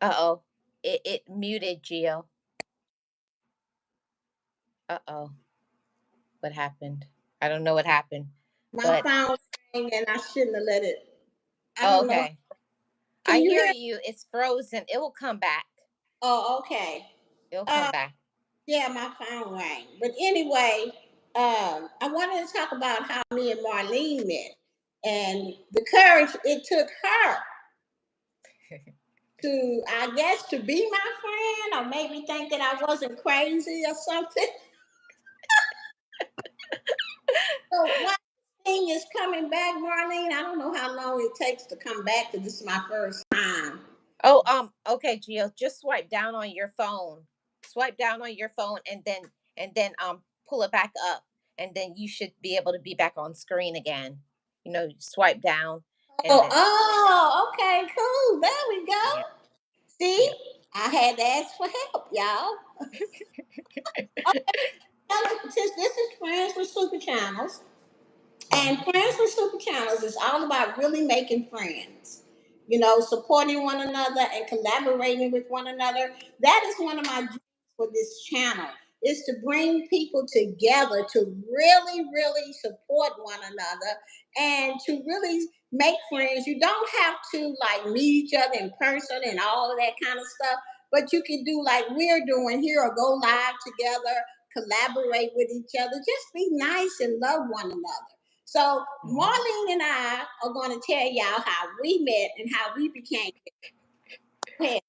Uh-oh. It muted Geo. Uh-oh. What happened? I don't know what happened. My But phone rang, and I shouldn't have let it. I oh, don't know. okay. I Can you hear hear? you. It's frozen. It will come back. Oh, okay. It'll come Uh, back. yeah, my phone rang. But anyway, I wanted to talk about how me and Marlene met, and the courage it took her to, I guess, to be my friend, or maybe think that I wasn't crazy or something. So one thing is coming back, Marlene. I don't know how long it takes to come back because this is my first time. Oh, okay, Gio, just swipe down on your phone. Swipe down on your phone and then pull it back up, and then you should be able to be back on screen again. Swipe down and Oh, then oh, okay, cool. There we go. yeah, See, yeah. I had to ask for help, y'all. Okay, since this is Friends with Super Channels, and Mhm. Friends with Super Channels is all about really making friends, supporting one another and collaborating with one another. That is one of my dreams for this channel is to bring people together to really, really support one another and to really make friends. You don't have to like meet each other in person and all of that kind of stuff, but you can do like we're doing here or go live together, collaborate with each other, just be nice and love one another. So Mhm. Marlene and I are going to tell y'all how we met and how we became pets.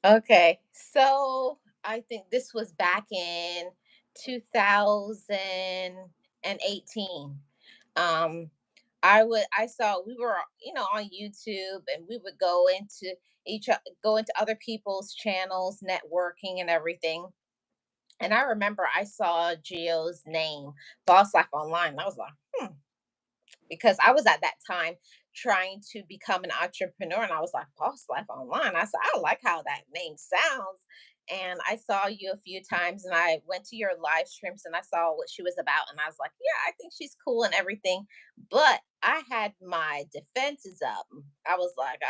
Okay. So I think this was back in 2018. Um, I saw we were, on YouTube, and we would go into other people's channels, networking and everything. And I remember I saw Gio's name, Boss Life Online. And I was like, because I was at that time trying to become an entrepreneur. And I was like, Boss Life Online. I said, I like how that name sounds. And I saw you a few times and I went to your live streams and I saw what she was about. And I was like, yeah, I think she's cool and everything. But I had my defenses up. I was like,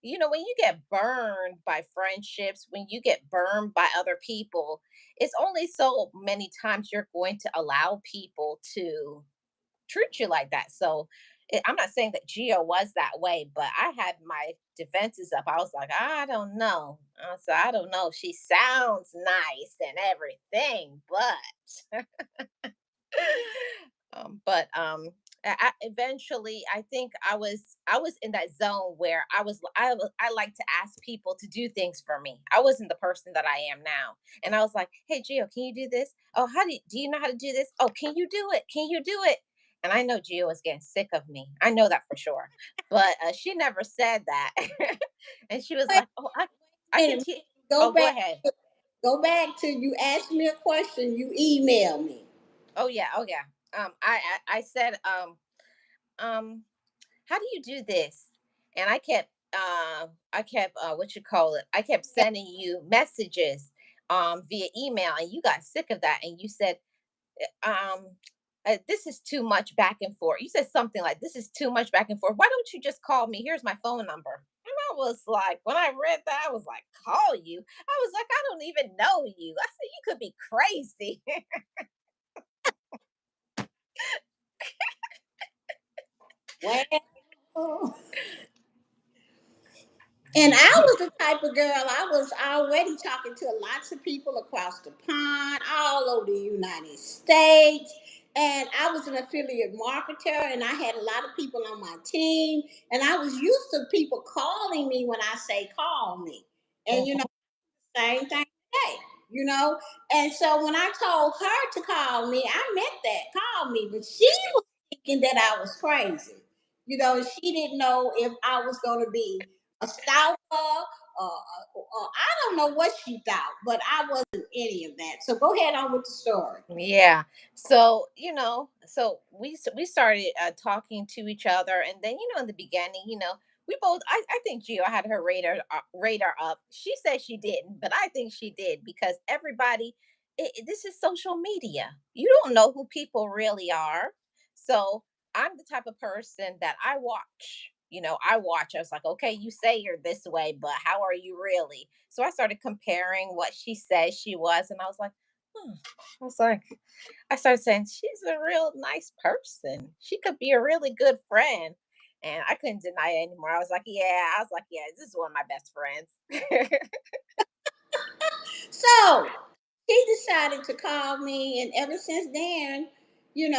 when you get burned by friendships, when you get burned by other people, it's only so many times you're going to allow people to treat you like that. So I'm not saying that Gio was that way, but I had my defenses up. I was like, I don't know. I don't know. She sounds nice and everything, but eventually I think I was in that zone where I like to ask people to do things for me. I wasn't the person that I am now, and I was like, hey Gio, can you do this? Oh, how do you know how to do this? Oh, can you do it? Can you do it? And I know Gio was getting sick of me. I know that for sure. But she never said that, and she was Wait like, oh, I a can minute. teach. Go Oh, go back. ahead. Go back to you asked me a question. You email me. Oh yeah. Oh yeah. I said um how do you do this? And I kept what you call it, I kept sending you messages via email, and you got sick of that, and you said um this is too much back and forth. You said something like, this is too much back and forth, why don't you just call me? Here's my phone number. And I was like, when I read that, I was like, call you? I was like, I don't even know you. I said, you could be crazy. Well, and I was the type of girl, I was already talking to lots of people across the pond, all over the United States. And I was an affiliate marketer, and I had a lot of people on my team. And I was used to people calling me when I say call me. And, Mhm. same thing today, you know. And so when I told her to call me, I meant that, call me. But she was thinking that I was crazy. She didn't know if I was going to be a stalker or I don't know what she thought, but I wasn't any of that. So go ahead on with the story. Yeah. So, we started talking to each other, and then in the beginning, we both. I think Gio had her radar up. She said she didn't, but I think she did because everybody. This is social media. You don't know who people really are. So I'm the type of person that I watch. I watch. I was like, okay, you say you're this way, but how are you really? So I started comparing what she says she was, and I was like. "Hmm, I was like, I started saying, she's a real nice person. She could be a really good friend." And I couldn't deny it anymore. I was like, yeah, this is one of my best friends. So he decided to call me, and ever since then, and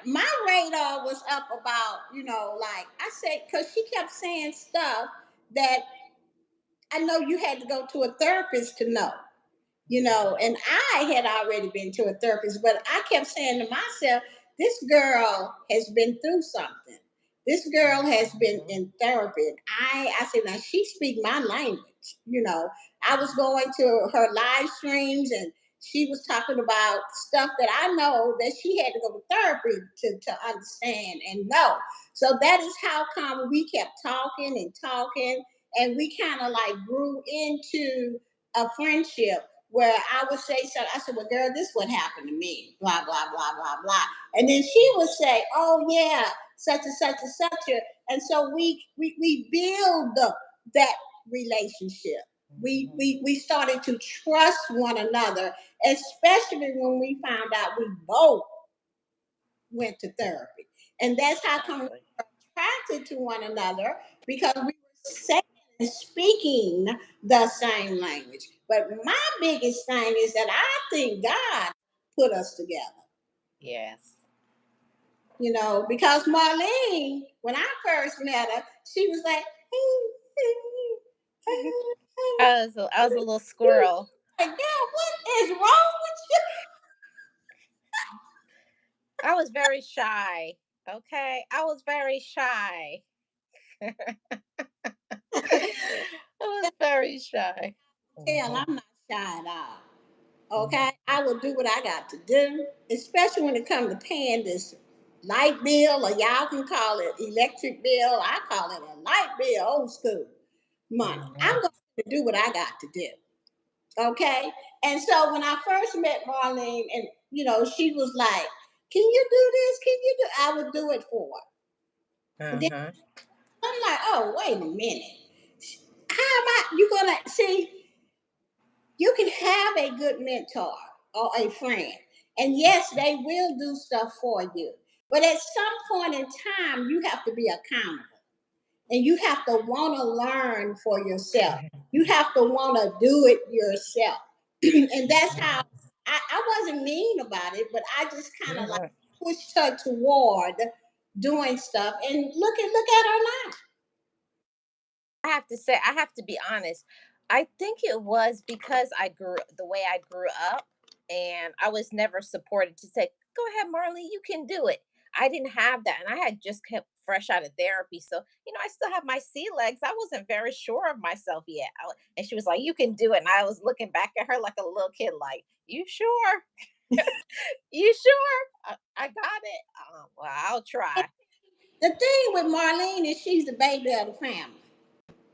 my radar was up about, like I said, because she kept saying stuff that I know you had to go to a therapist to know. And I had already been to a therapist, but I kept saying to myself, this girl has been through something. This girl has been Mhm. in therapy. And I said, now she speak my language. I was going to her live streams, and she was talking about stuff that I know that she had to go to therapy to understand and know. So that is how come we kept talking and talking, and we kind of like grew into a friendship where I would say something. I said, well, girl, this what happened to me, blah, blah, blah, blah, blah. And then she would say, oh, yeah, such and such and such. And so we build that relationship. We started to trust one another, especially when we found out we both went to therapy. And that's how come we Exactly. were attracted to one another, because we were saying and speaking the same language. But my biggest thing is that I think God put us together. Yes. Because Marlene, when I first met her, she was like, I was a little squirrel. like, girl, what is wrong with I was very shy. Okay. I was very shy. I was very shy. you? Tell Mhm. I'm not shy at all. Okay, I will do what I got to do, especially when it comes to paying this light bill, or y'all can call it electric bill. I call it a light bill, old school money. I'm Mhm. going to do what I got to do. Okay. And so when I first met Marlene, and she was like, "Can you do this? Can you do?" I would do it for her. And then Uh-huh. I'm like, "Oh, wait a minute. How am I? You gonna see? You can have a good mentor or a friend, and yes, they will do stuff for you. But at some point in time, you have to be accountable, and you have to want to learn for yourself. You have to want to do it yourself." And that's how I wasn't mean about it, but I just kind of like Mhm. pushed her toward doing stuff. And look at her now. I have to say, I have to be honest. I think it was because I grew the way I grew up, and I was never supported to say, "Go ahead, Marley, you can do it." I didn't have that, and I had just kept fresh out of therapy, so I still have my sea legs. I wasn't very sure of myself yet, and she was like, "You can do it," and I was looking back at her like a little kid, like, "You sure? You sure? I got it. Well, I'll try." The thing with Marlene is she's the baby of the family.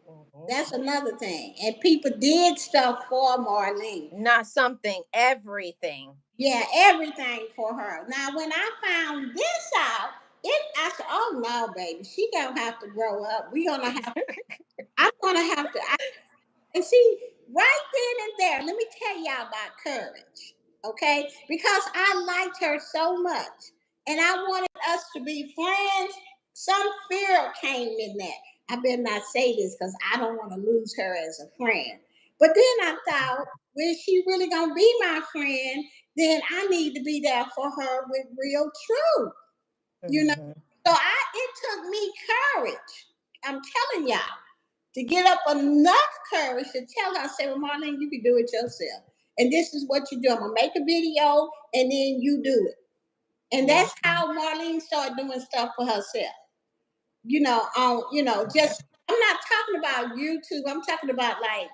Mhm. That's another thing. And people did stuff for Marlene. Not something, everything. Yeah, everything for her. Now, when I found this out, I said, "Oh no, baby, she gonna have to grow up. We gonna have. I'm gonna have to." And see, right then and there, let me tell y'all about courage, okay? Because I liked her so much, and I wanted us to be friends. Some fear came in that. I better not say this because I don't want to lose her as a friend. But then I thought, well, if she really gonna be my friend, then I need to be there for her with real truth, you know. Mhm. So it took me courage. I'm telling y'all to get up enough courage to tell her, say, "Well, Marlene, you can do it yourself. And this is what you do. I'm gonna make a video and then you do it." And Yeah. that's how Marlene started doing stuff for herself. Just I'm not talking about YouTube. I'm talking about like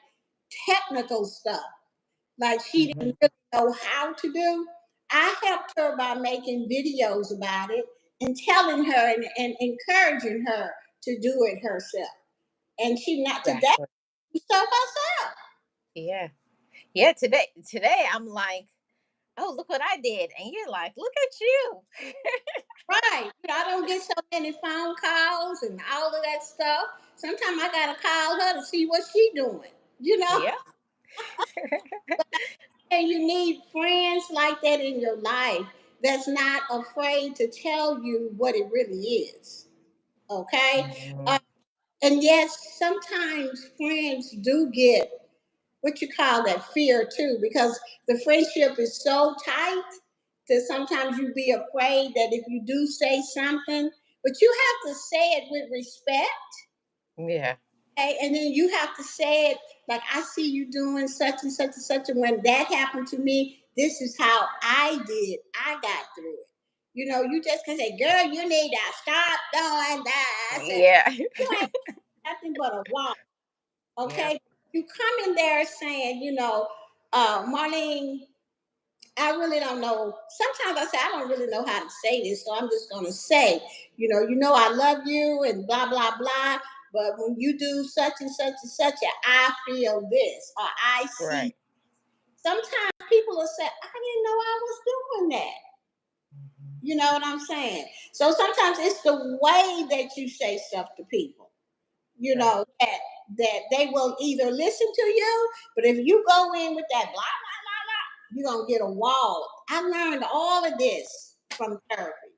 technical stuff. Like she Mhm. didn't really know how to do. I helped her by making videos about it and telling her and encouraging her to do it herself. And she not today Exactly. stuff herself. Yeah. Yeah, today I'm like, "Oh, look what I did." And you're like, "Look at you." Right. I don't get so many phone calls and all of that stuff. Sometimes I gotta call her to see what she doing. You know, Yeah. and you need friends like that in your life that's not afraid to tell you what it really is. Okay. Mhm. Uh, and yes, sometimes friends do get what you call that fear too, because the friendship is so tight that sometimes you be afraid that if you do say something, but you have to say it with respect. Yeah. Okay, and then you have to say it like, "I see you doing such and such and such, and when that happened to me, this is how I did. I got through it." You just can say, "Girl, you need to stop doing that." I said, Yeah. "You ain't nothing but a wall." Yeah. Okay, you come in there saying, "Marlene, I really don't know." Sometimes I say, "I don't really know how to say this, so I'm just gonna say, I love you and blah blah blah. But when you do such and such and such, I feel this or I see." Right. Sometimes people will say, "I didn't know I was doing that." Mhm. You know what I'm saying? So sometimes it's the way that you say stuff to people, Right. that they will either listen to you, but if you go in with that blah you're gonna get a wall. I learned all of this from therapy,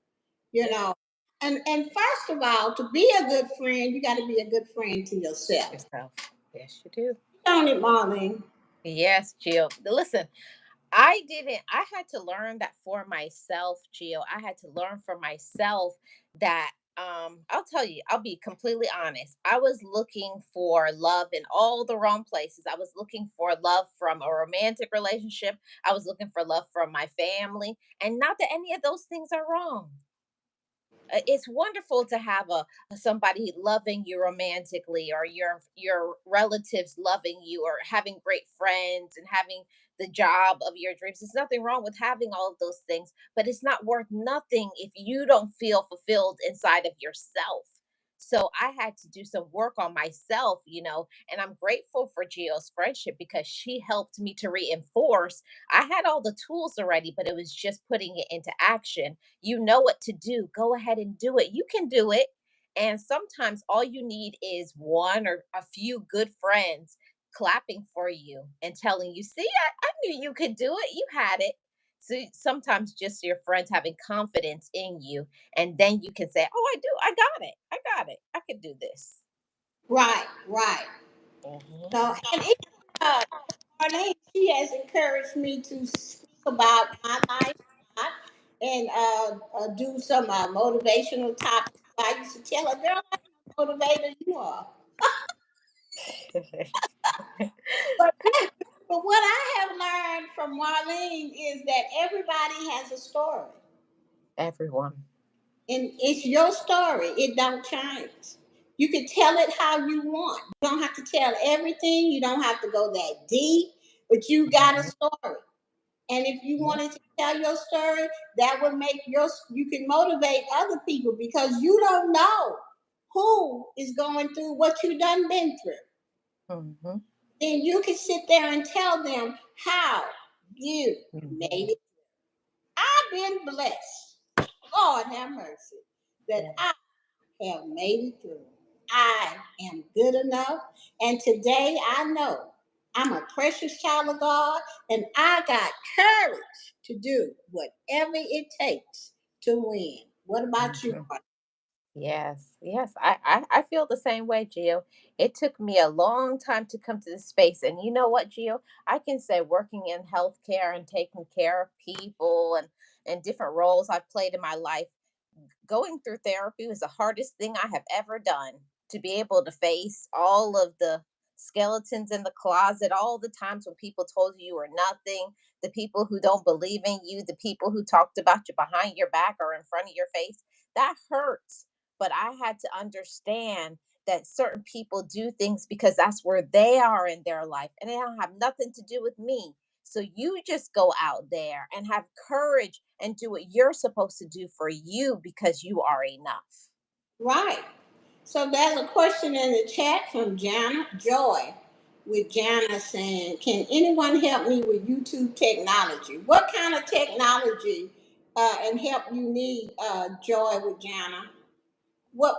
you Yeah. know. And first of all, to be a good friend, you got to be a good friend to yourself. Yourself. Yes, you do. Don't it, Marlene? Yes, Jill. Listen, I didn't, I had to learn that for myself, Jill. I had to learn for myself that I'll tell you, I'll be completely honest. I was looking for love in all the wrong places. I was looking for love from a romantic relationship. I was looking for love from my family. And not that any of those things are wrong. It's wonderful to have somebody loving you romantically, or your relatives loving you, or having great friends and having the job of your dreams. There's nothing wrong with having all of those things, but it's not worth nothing if you don't feel fulfilled inside of yourself. So I had to do some work on myself, and I'm grateful for Gio's friendship because she helped me to reinforce. I had all the tools already, but it was just putting it into action. You know what to do. Go ahead and do it. You can do it. And sometimes all you need is one or a few good friends clapping for you and telling you, see, I knew you could do it. You had it. So sometimes just your friends having confidence in you, and then you can say, oh, I do. I got it. I got it. I can do this. Right, right. Mhm. So, and even uh, Marlene, she has encouraged me to speak about my life and do some motivational topics. I used to tell her, girl, I'm a motivator, you are. But, but what I have learned from Marlene is that everybody has a story. Everyone. And it's your story. It don't change. You can tell it how you want. You don't have to tell everything. You don't have to go that deep, but you got a Mhm. story. And if you Yeah. wanted to tell your story, that would make you can motivate other people because you don't know who is going through what you done been through. Mhm. Then you can sit there and tell them how you made Mhm. it. I've been blessed. Lord have mercy. That Yeah. I have made it through. I am good enough. And today I know I'm a precious child of God and I got courage to do whatever it takes to win. What about you? Mhm. Yes, yes, I feel the same way, Gio. It took me a long time to come to this space. And you know what, Gio? I can say working in healthcare and taking care of people and different roles I've played in my life, going through therapy was the hardest thing I have ever done. To be able to face all of the skeletons in the closet, all the times when people told you were nothing, the people who don't believe in you, the people who talked about you behind your back or in front of your face, that hurts. But I had to understand that certain people do things because that's where they are in their life and they don't have nothing to do with me. So you just go out there and have courage and do what you're supposed to do for you because you are enough. Right. So there's a question in the chat from Jana Joy with Jana saying, can anyone help me with YouTube technology? What kind of technology and help you need, Joy with Jana? What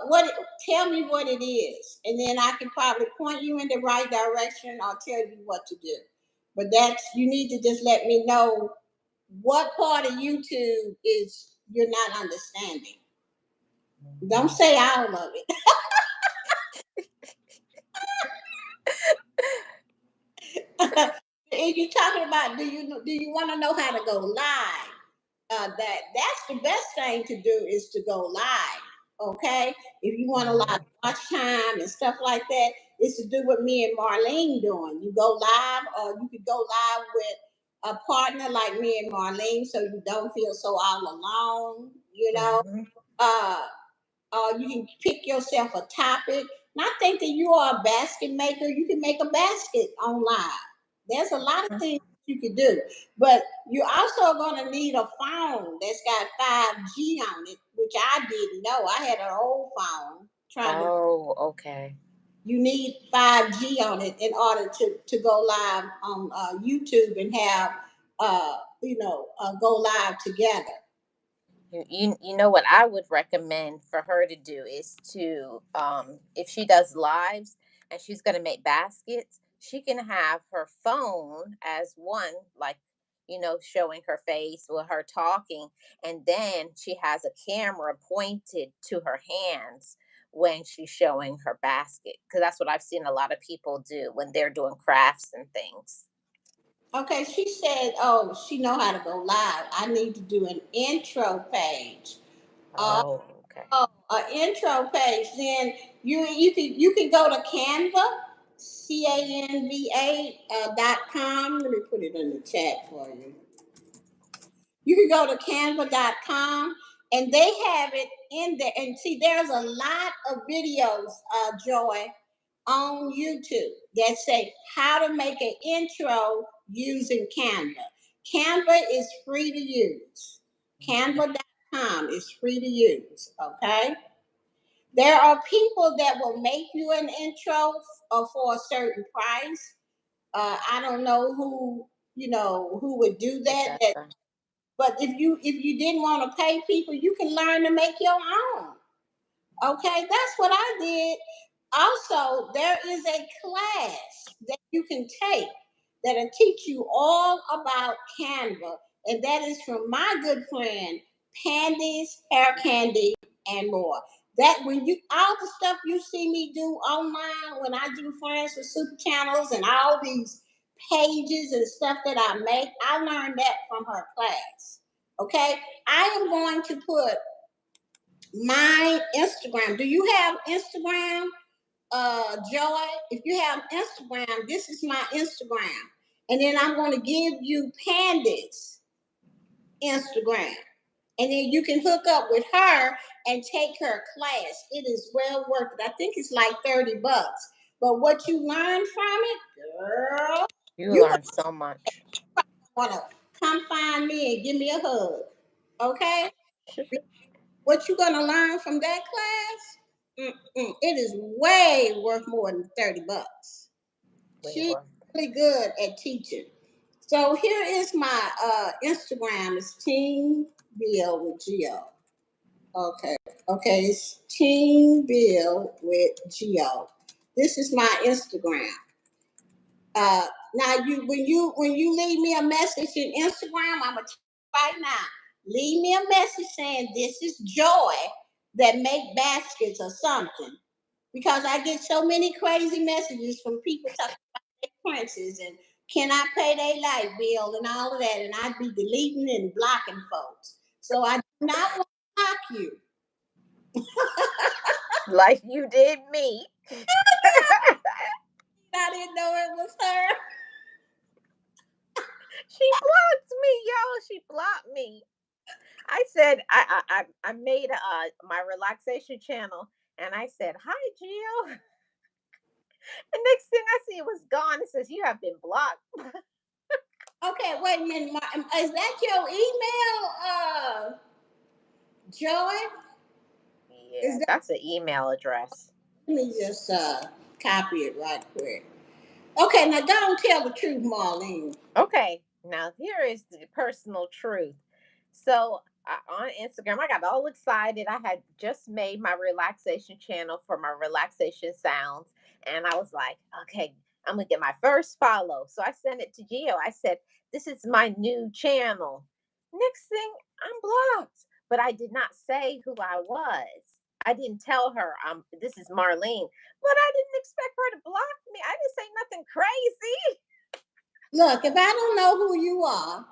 tell me what it is, and then I can probably point you in the right direction or tell you what to do. But that's you need to just let me know what part of YouTube is you're not understanding. Don't Mhm. say all of it. If you're talking about do you want to know how to go live? That's the best thing to do is to go live. Okay, if you want a lot of Mhm. watch time and stuff like that, is to do what me and Marlene doing. You go live, or you could go live with a partner like me and Marlene, so you don't feel so all alone. Mhm. Uh, you can pick yourself a topic. And I think that you are a basket maker. You can make a basket online. There's a lot of Mhm. things you can do, but you're also going to need a phone that's got 5G on it, which I didn't know. I had an old phone trying to. Oh, okay. You need 5G on it in order to go live on YouTube and have go live together. You know what I would recommend for her to do is to, if she does lives and she's going to make baskets, she can have her phone as one, like, showing her face with her talking, and then she has a camera pointed to her hands when she's showing her basket, because that's what I've seen a lot of people do when they're doing crafts and things. Okay, she said, "Oh, she know how to go live. I need to do an intro page." Uh, Oh, okay. an intro page. Then you can go to Canva, CANVA, .com. Let me put it in the chat for you. You can go to canva.com and they have it in there. And see, there's a lot of videos, Joy, on YouTube that say how to make an intro using Canva. Canva is free to use. Canva.com is free to use. Okay. There are people that will make you an intro for a certain price. I don't know who who would do that. But if you didn't want to pay people, you can learn to make your own. Okay, that's what I did. Also, there is a class that you can take that'll teach you all about Canva, and that is from my good friend Pandy's Hair Candy and more. That when you all the stuff you see me do online when I do Friends with Super Channels and all these pages and stuff that I make, I learned that from her class. Okay, I am going to put my Instagram. Do you have Instagram, Joy? If you have Instagram, this is my Instagram. And then I'm going to give you Panda's Instagram. And then you can hook up with her and take her class. It is well worth it. I think it's like $30. But what you learn from it, girl, you learn so much. Want to come find me and give me a hug. Okay? What you gonna learn from that class? It is way worth more than $30. She's really good at teaching. So here is my Instagram. It's Teen Bill with Geo. Okay, it's Teen Bill with Geo. This is my Instagram. Now when you leave me a message in Instagram, I'm gonna right now. Leave me a message saying this is Joy that make baskets or something. Because I get so many crazy messages from people talking about their princes and can I pay their light bill and all of that, and I'd be deleting and blocking folks. So I do not want to block you. Like you did me. I didn't know it was her. She blocked me, y'all. She blocked me. I said I made my relaxation channel, and I said hi, Gio. The next thing I see, it was gone. It says you have been blocked. Okay, wait a minute. Is that your email, Joy? Yeah, that's an email address. Let me just copy it right quick. Okay, now don't tell the truth, Marlene. Okay, now here is the personal truth. So on Instagram, I got all excited. I had just made my relaxation channel for my relaxation sounds, and I was like, okay, I'm gonna get my first follow. So I sent it to Gio. I said, this is my new channel. Next thing, I'm blocked, but I did not say who I was. I didn't tell her this is Marlene, but I didn't expect her to block me. I didn't say nothing crazy. Look, if I don't know who you are,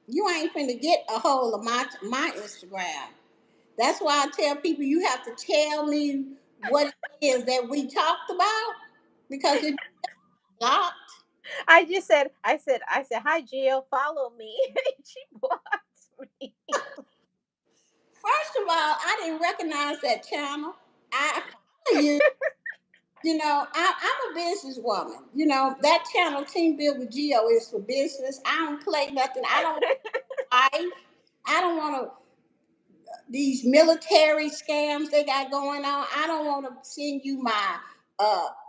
you ain't finna get a hold of my Instagram. That's why I tell people you have to tell me what it is that we talked about because it's blocked. I said, hi Gio, follow me. She blocked me. First of all, I didn't recognize that channel. I follow you. I'm a businesswoman. That channel, Team Build with Geo, is for business. I don't play nothing. I don't life. I don't want to these military scams they got going on. I don't want to send you my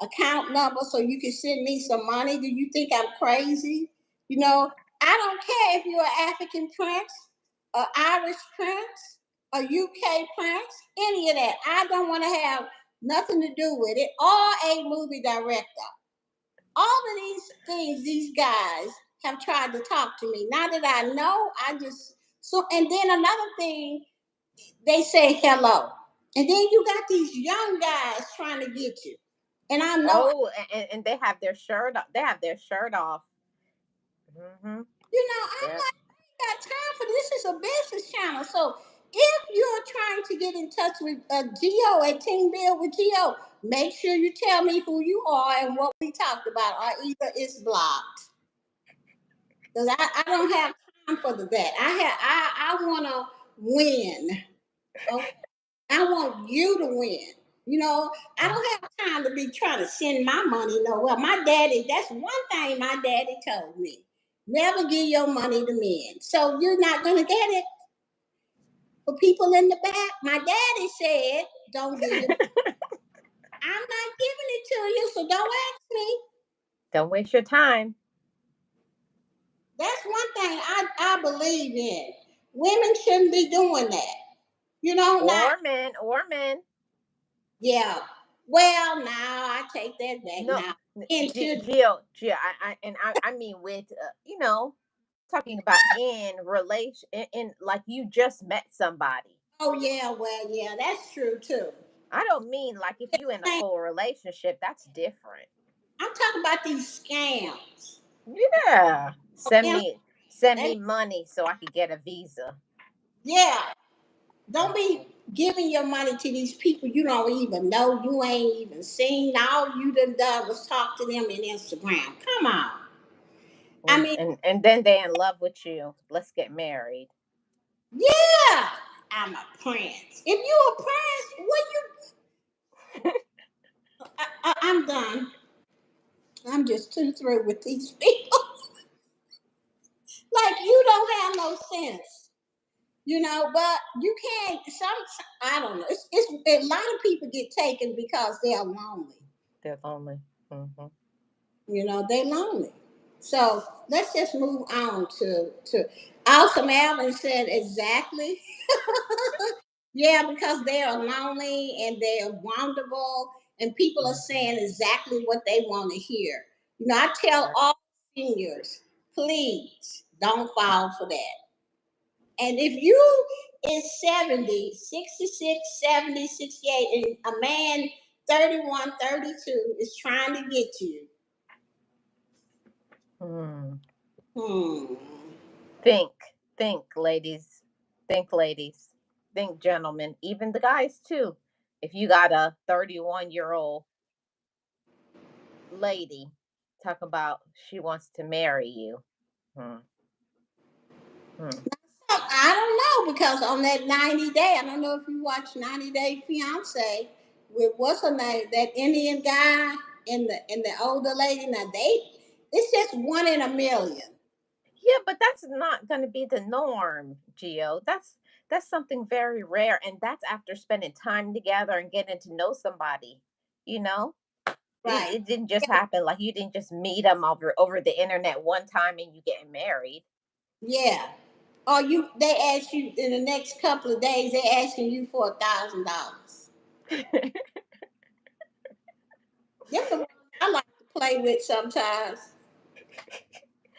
account number so you can send me some money. Do you think I'm crazy? I don't care if you're an African prince, an Irish prince, a UK prince, any of that. I don't want to have nothing to do with it. Or a movie director. All of these things, these guys have tried to talk to me. Now that I know, and then another thing, they say hello. And then you got these young guys trying to get you. And I know. Oh, and they have their shirt off. They have their shirt off. I'm like, I ain't got time for this. This is a business channel. So if you're trying to get in touch with Geo at Team Bill with Geo, make sure you tell me who you are and what we talked about, or either it's blocked. Because I don't have time for that. I want to win. Okay? I want you to win. You know, I don't have time to be trying to send my money nowhere. My daddy, that's one thing my daddy told me. Never give your money to men. So you're not gonna get it. For people in the back, my daddy said, don't give your I'm not giving it to you, so don't ask me. Don't waste your time. That's one thing I believe in. Women shouldn't be doing that. You know, not Or men. yeah. Well, now I take that back No, now. Men should Jill, I mean with talking about in relation in like you just met somebody. oh yeah, well, yeah, that's true too. I don't mean like if you in a I'm full relationship, that's different. talking about these scams. Yeah. Send Okay? me send And me money so I could get a visa. yeah, don't be giving your money to these people you don't even know, you ain't even seen. All you done was talk to them in Instagram. Come on. I mean, And then they in love with you. Let's get married. yeah, I'm a prince. If you a prince, what you? I'm done. I'm just too through with these people. Like you don't have no sense, you know. But you can't. I don't know. It's a lot of people get taken because they are lonely. They're lonely. Hmm. You know, they lonely. So let's just move on to. Awesome Allen said exactly. Yeah, because they are lonely and they are vulnerable, and people are saying exactly what they want to hear. You know, I tell all seniors, please don't fall for that. And if you is 70, 66, 70, 68, and a man 31, 32 is trying to get you, Hmm. hmm, Think, think, ladies. Think, ladies. Think, gentlemen. Even the guys too. If you got a 31-year-old lady talk about she wants to marry you. Hmm. Hmm. I don't know because on that 90 day, I don't know if you watch 90 Day Fiance with what's her name, that Indian guy and the older lady. Now it's just one in a million. Yeah, but that's not going to be the norm, Gio. That's something very rare, and that's after spending time together and getting to know somebody. You know, Right. it didn't just happen like you didn't just meet them over the internet one time and you getting married. Yeah. Or they ask you in the next couple of days, they asking you for $1,000. Them the ones I like to play with sometimes.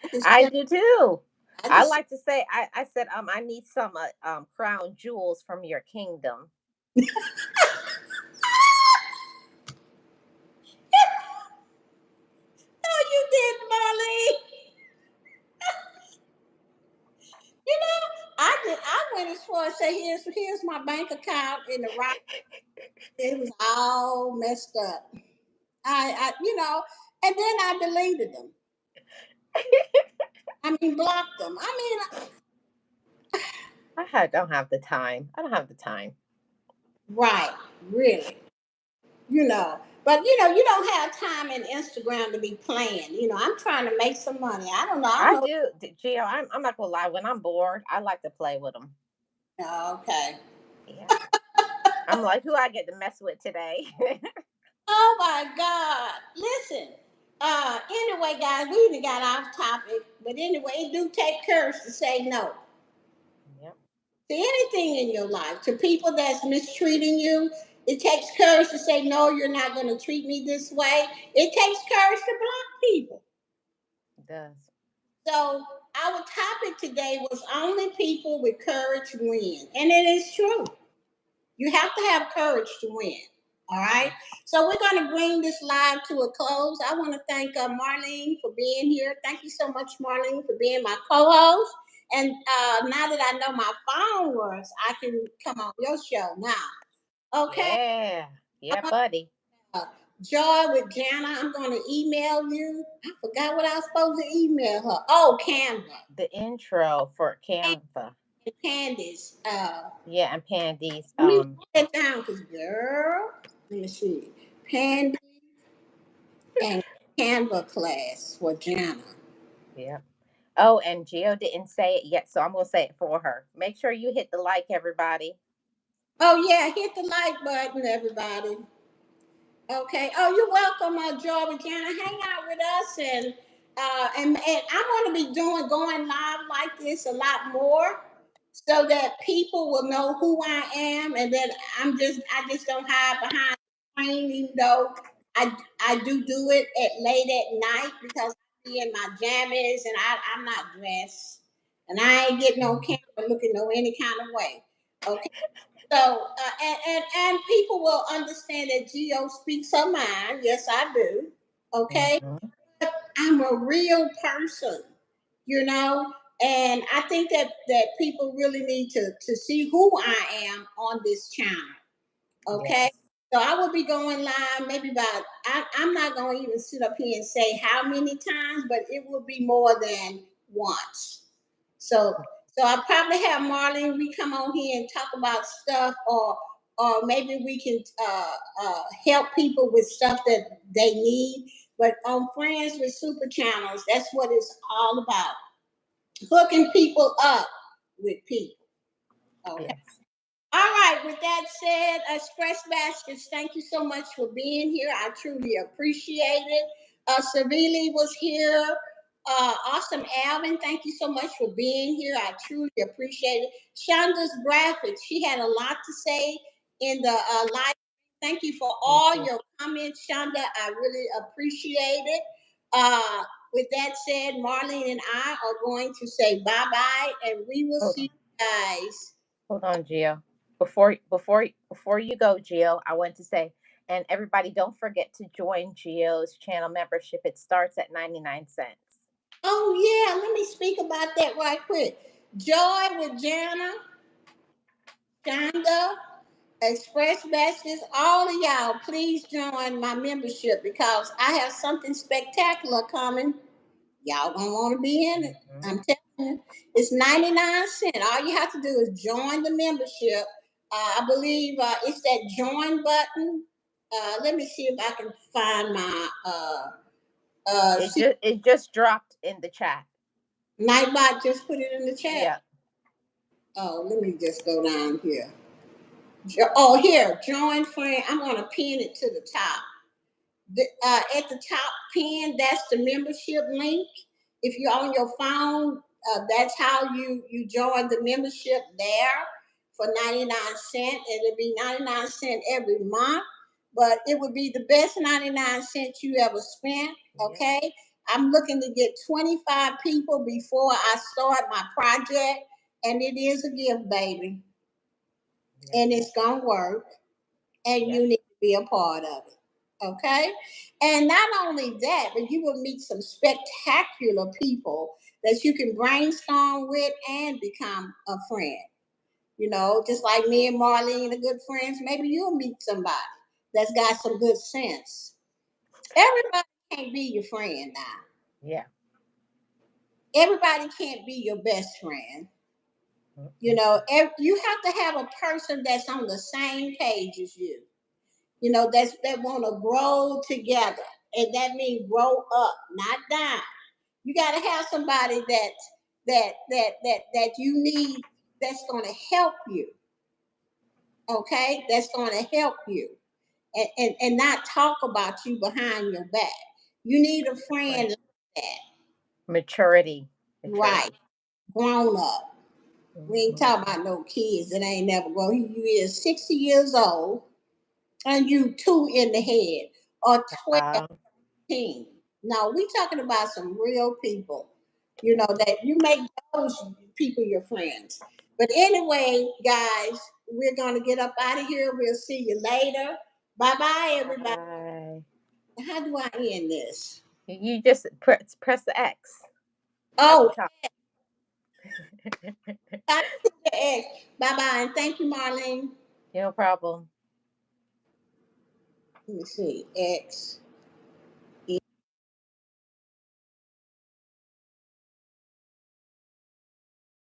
I just I tell- do too. I I just like to say, I said, I need some crown jewels from your kingdom. no, you didn't, Marlene. You know, I went as far as say here's my bank account in the right. It was all messed up. I and then I deleted them. I mean, blocked them. I mean, Don't have the time. I don't have the time. right, really, But you don't have time in Instagram to be playing. I'm trying to make some money. I don't know. I don't I know. do, Gio. I'm not gonna lie. When I'm bored, I like to play with them. Okay. Yeah, I'm like, who I get to mess with today? Oh my God. Listen. Anyway, guys, we even got off topic, but anyway, it do take courage to say no Yep. to anything in your life, to people that's mistreating you. It takes courage to say, no, you're not going to treat me this way. It takes courage to block people. It does. So, our topic today was only people with courage win. And it is true. You have to have courage to win. All right. So, we're going to bring this live to a close. I want to thank Marlene for being here. Thank you so much, Marlene, for being my co host. And now that I know my phone works, I can come on your show now. Okay. Yeah. Yeah, buddy. Uh, Joy with Jana, I'm going to email you. I forgot what I was supposed to email her. Oh, Canva. The intro for Canva. Candice. Yeah, and Pandy's. Let me write that down, because girl, let me see. Pandy and Canva class for Jana. Yeah. Oh, and Gio didn't say it yet, so I'm gonna say it for her. Make sure you hit the like, everybody. Oh yeah, hit the like button, everybody. Okay. Oh, you're welcome, Georgiana. Hang out with us, and I want to be going live like this a lot more, so that people will know who I am, and that I just don't hide behind the screen, even though I do it at late at night, because I be in my jammies and I'm not dressed, and I ain't getting on camera looking no any kind of way. Okay. So, and people will understand that Geo speaks her mind. Yes, I do. Okay, Mhm. but I'm a real person, you know, and I think that people really need to see who I am on this channel. Okay, Yes. so I will be going live maybe about. I'm not going to even sit up here and say how many times, but it will be more than once. So I probably have Marlene. We come on here and talk about stuff, or maybe we can help people with stuff that they need. But on Friends with Super Channels, that's what it's all about: hooking people up with people. Okay. Yes. All right, with that said, Express Baskets, thank you so much for being here. I truly appreciate it. Savili was here. Awesome Alvin, thank you so much for being here. I truly appreciate it. Shonda's graphics, she had a lot to say in the live. Thank you for Thank all you. your comments, Shonda. I really appreciate it. Uh, with that said, Marlene and I are going to say bye bye, and we will Hold see on. you guys. Hold on, Gio. Before you go, Gio, I want to say, and everybody, don't forget to join Gio's channel membership. It starts at 99 cents. Oh yeah, let me speak about that right quick. Joy with Jana, Shonda, Express Baskets, all of y'all, please join my membership, because I have something spectacular coming. Y'all gonna want to be in it. Mhm. I'm telling you, it's 99 cents. All you have to do is join the membership. I believe it's that join button. Let me see if I can find my see, It just dropped in the chat. Nightbot just put it in the chat. Yeah. Oh, let me just go down here. Oh, here, join friend. I'm gonna pin it to the top. At the top pin, that's the membership link. If you're on your phone, that's how you join the membership there for 99 cents. It'll be 99 cents every month, but it would be the best 99 cents you ever spent. Yeah. Okay, I'm looking to get 25 people before I start my project, and it is a gift, baby, Yeah. and it's gonna work, and Yeah. you need to be a part of it. Okay? And not only that, but you will meet some spectacular people that you can brainstorm with and become a friend. You know, just like me and Marlene are good friends, maybe you'll meet somebody that's got some good sense. Everybody can't be your friend now. Yeah. Everybody can't be your best friend. You Mhm. know, you have to have a person that's on the same page as you. You know, that want to grow together, and that means grow up, not down. You got to have somebody that you need, that's going to help you. Okay, that's going to help you, and not talk about you behind your back. You need a friend Right. like that. Maturity. Right, Maturity. grown up. We ain't Mhm. talking about no kids that ain't never grown. You is 60 years old and you two in the head, or 12 Um, team. No, we talking about some real people, you know, that you make those people your friends. But anyway, guys, we're gonna get up out of here. We'll see you later. Bye bye, everybody. bye. How do I end this? You just press the X at the Oh, top. bye bye, and thank you, Marlene. No problem. Let me see. X.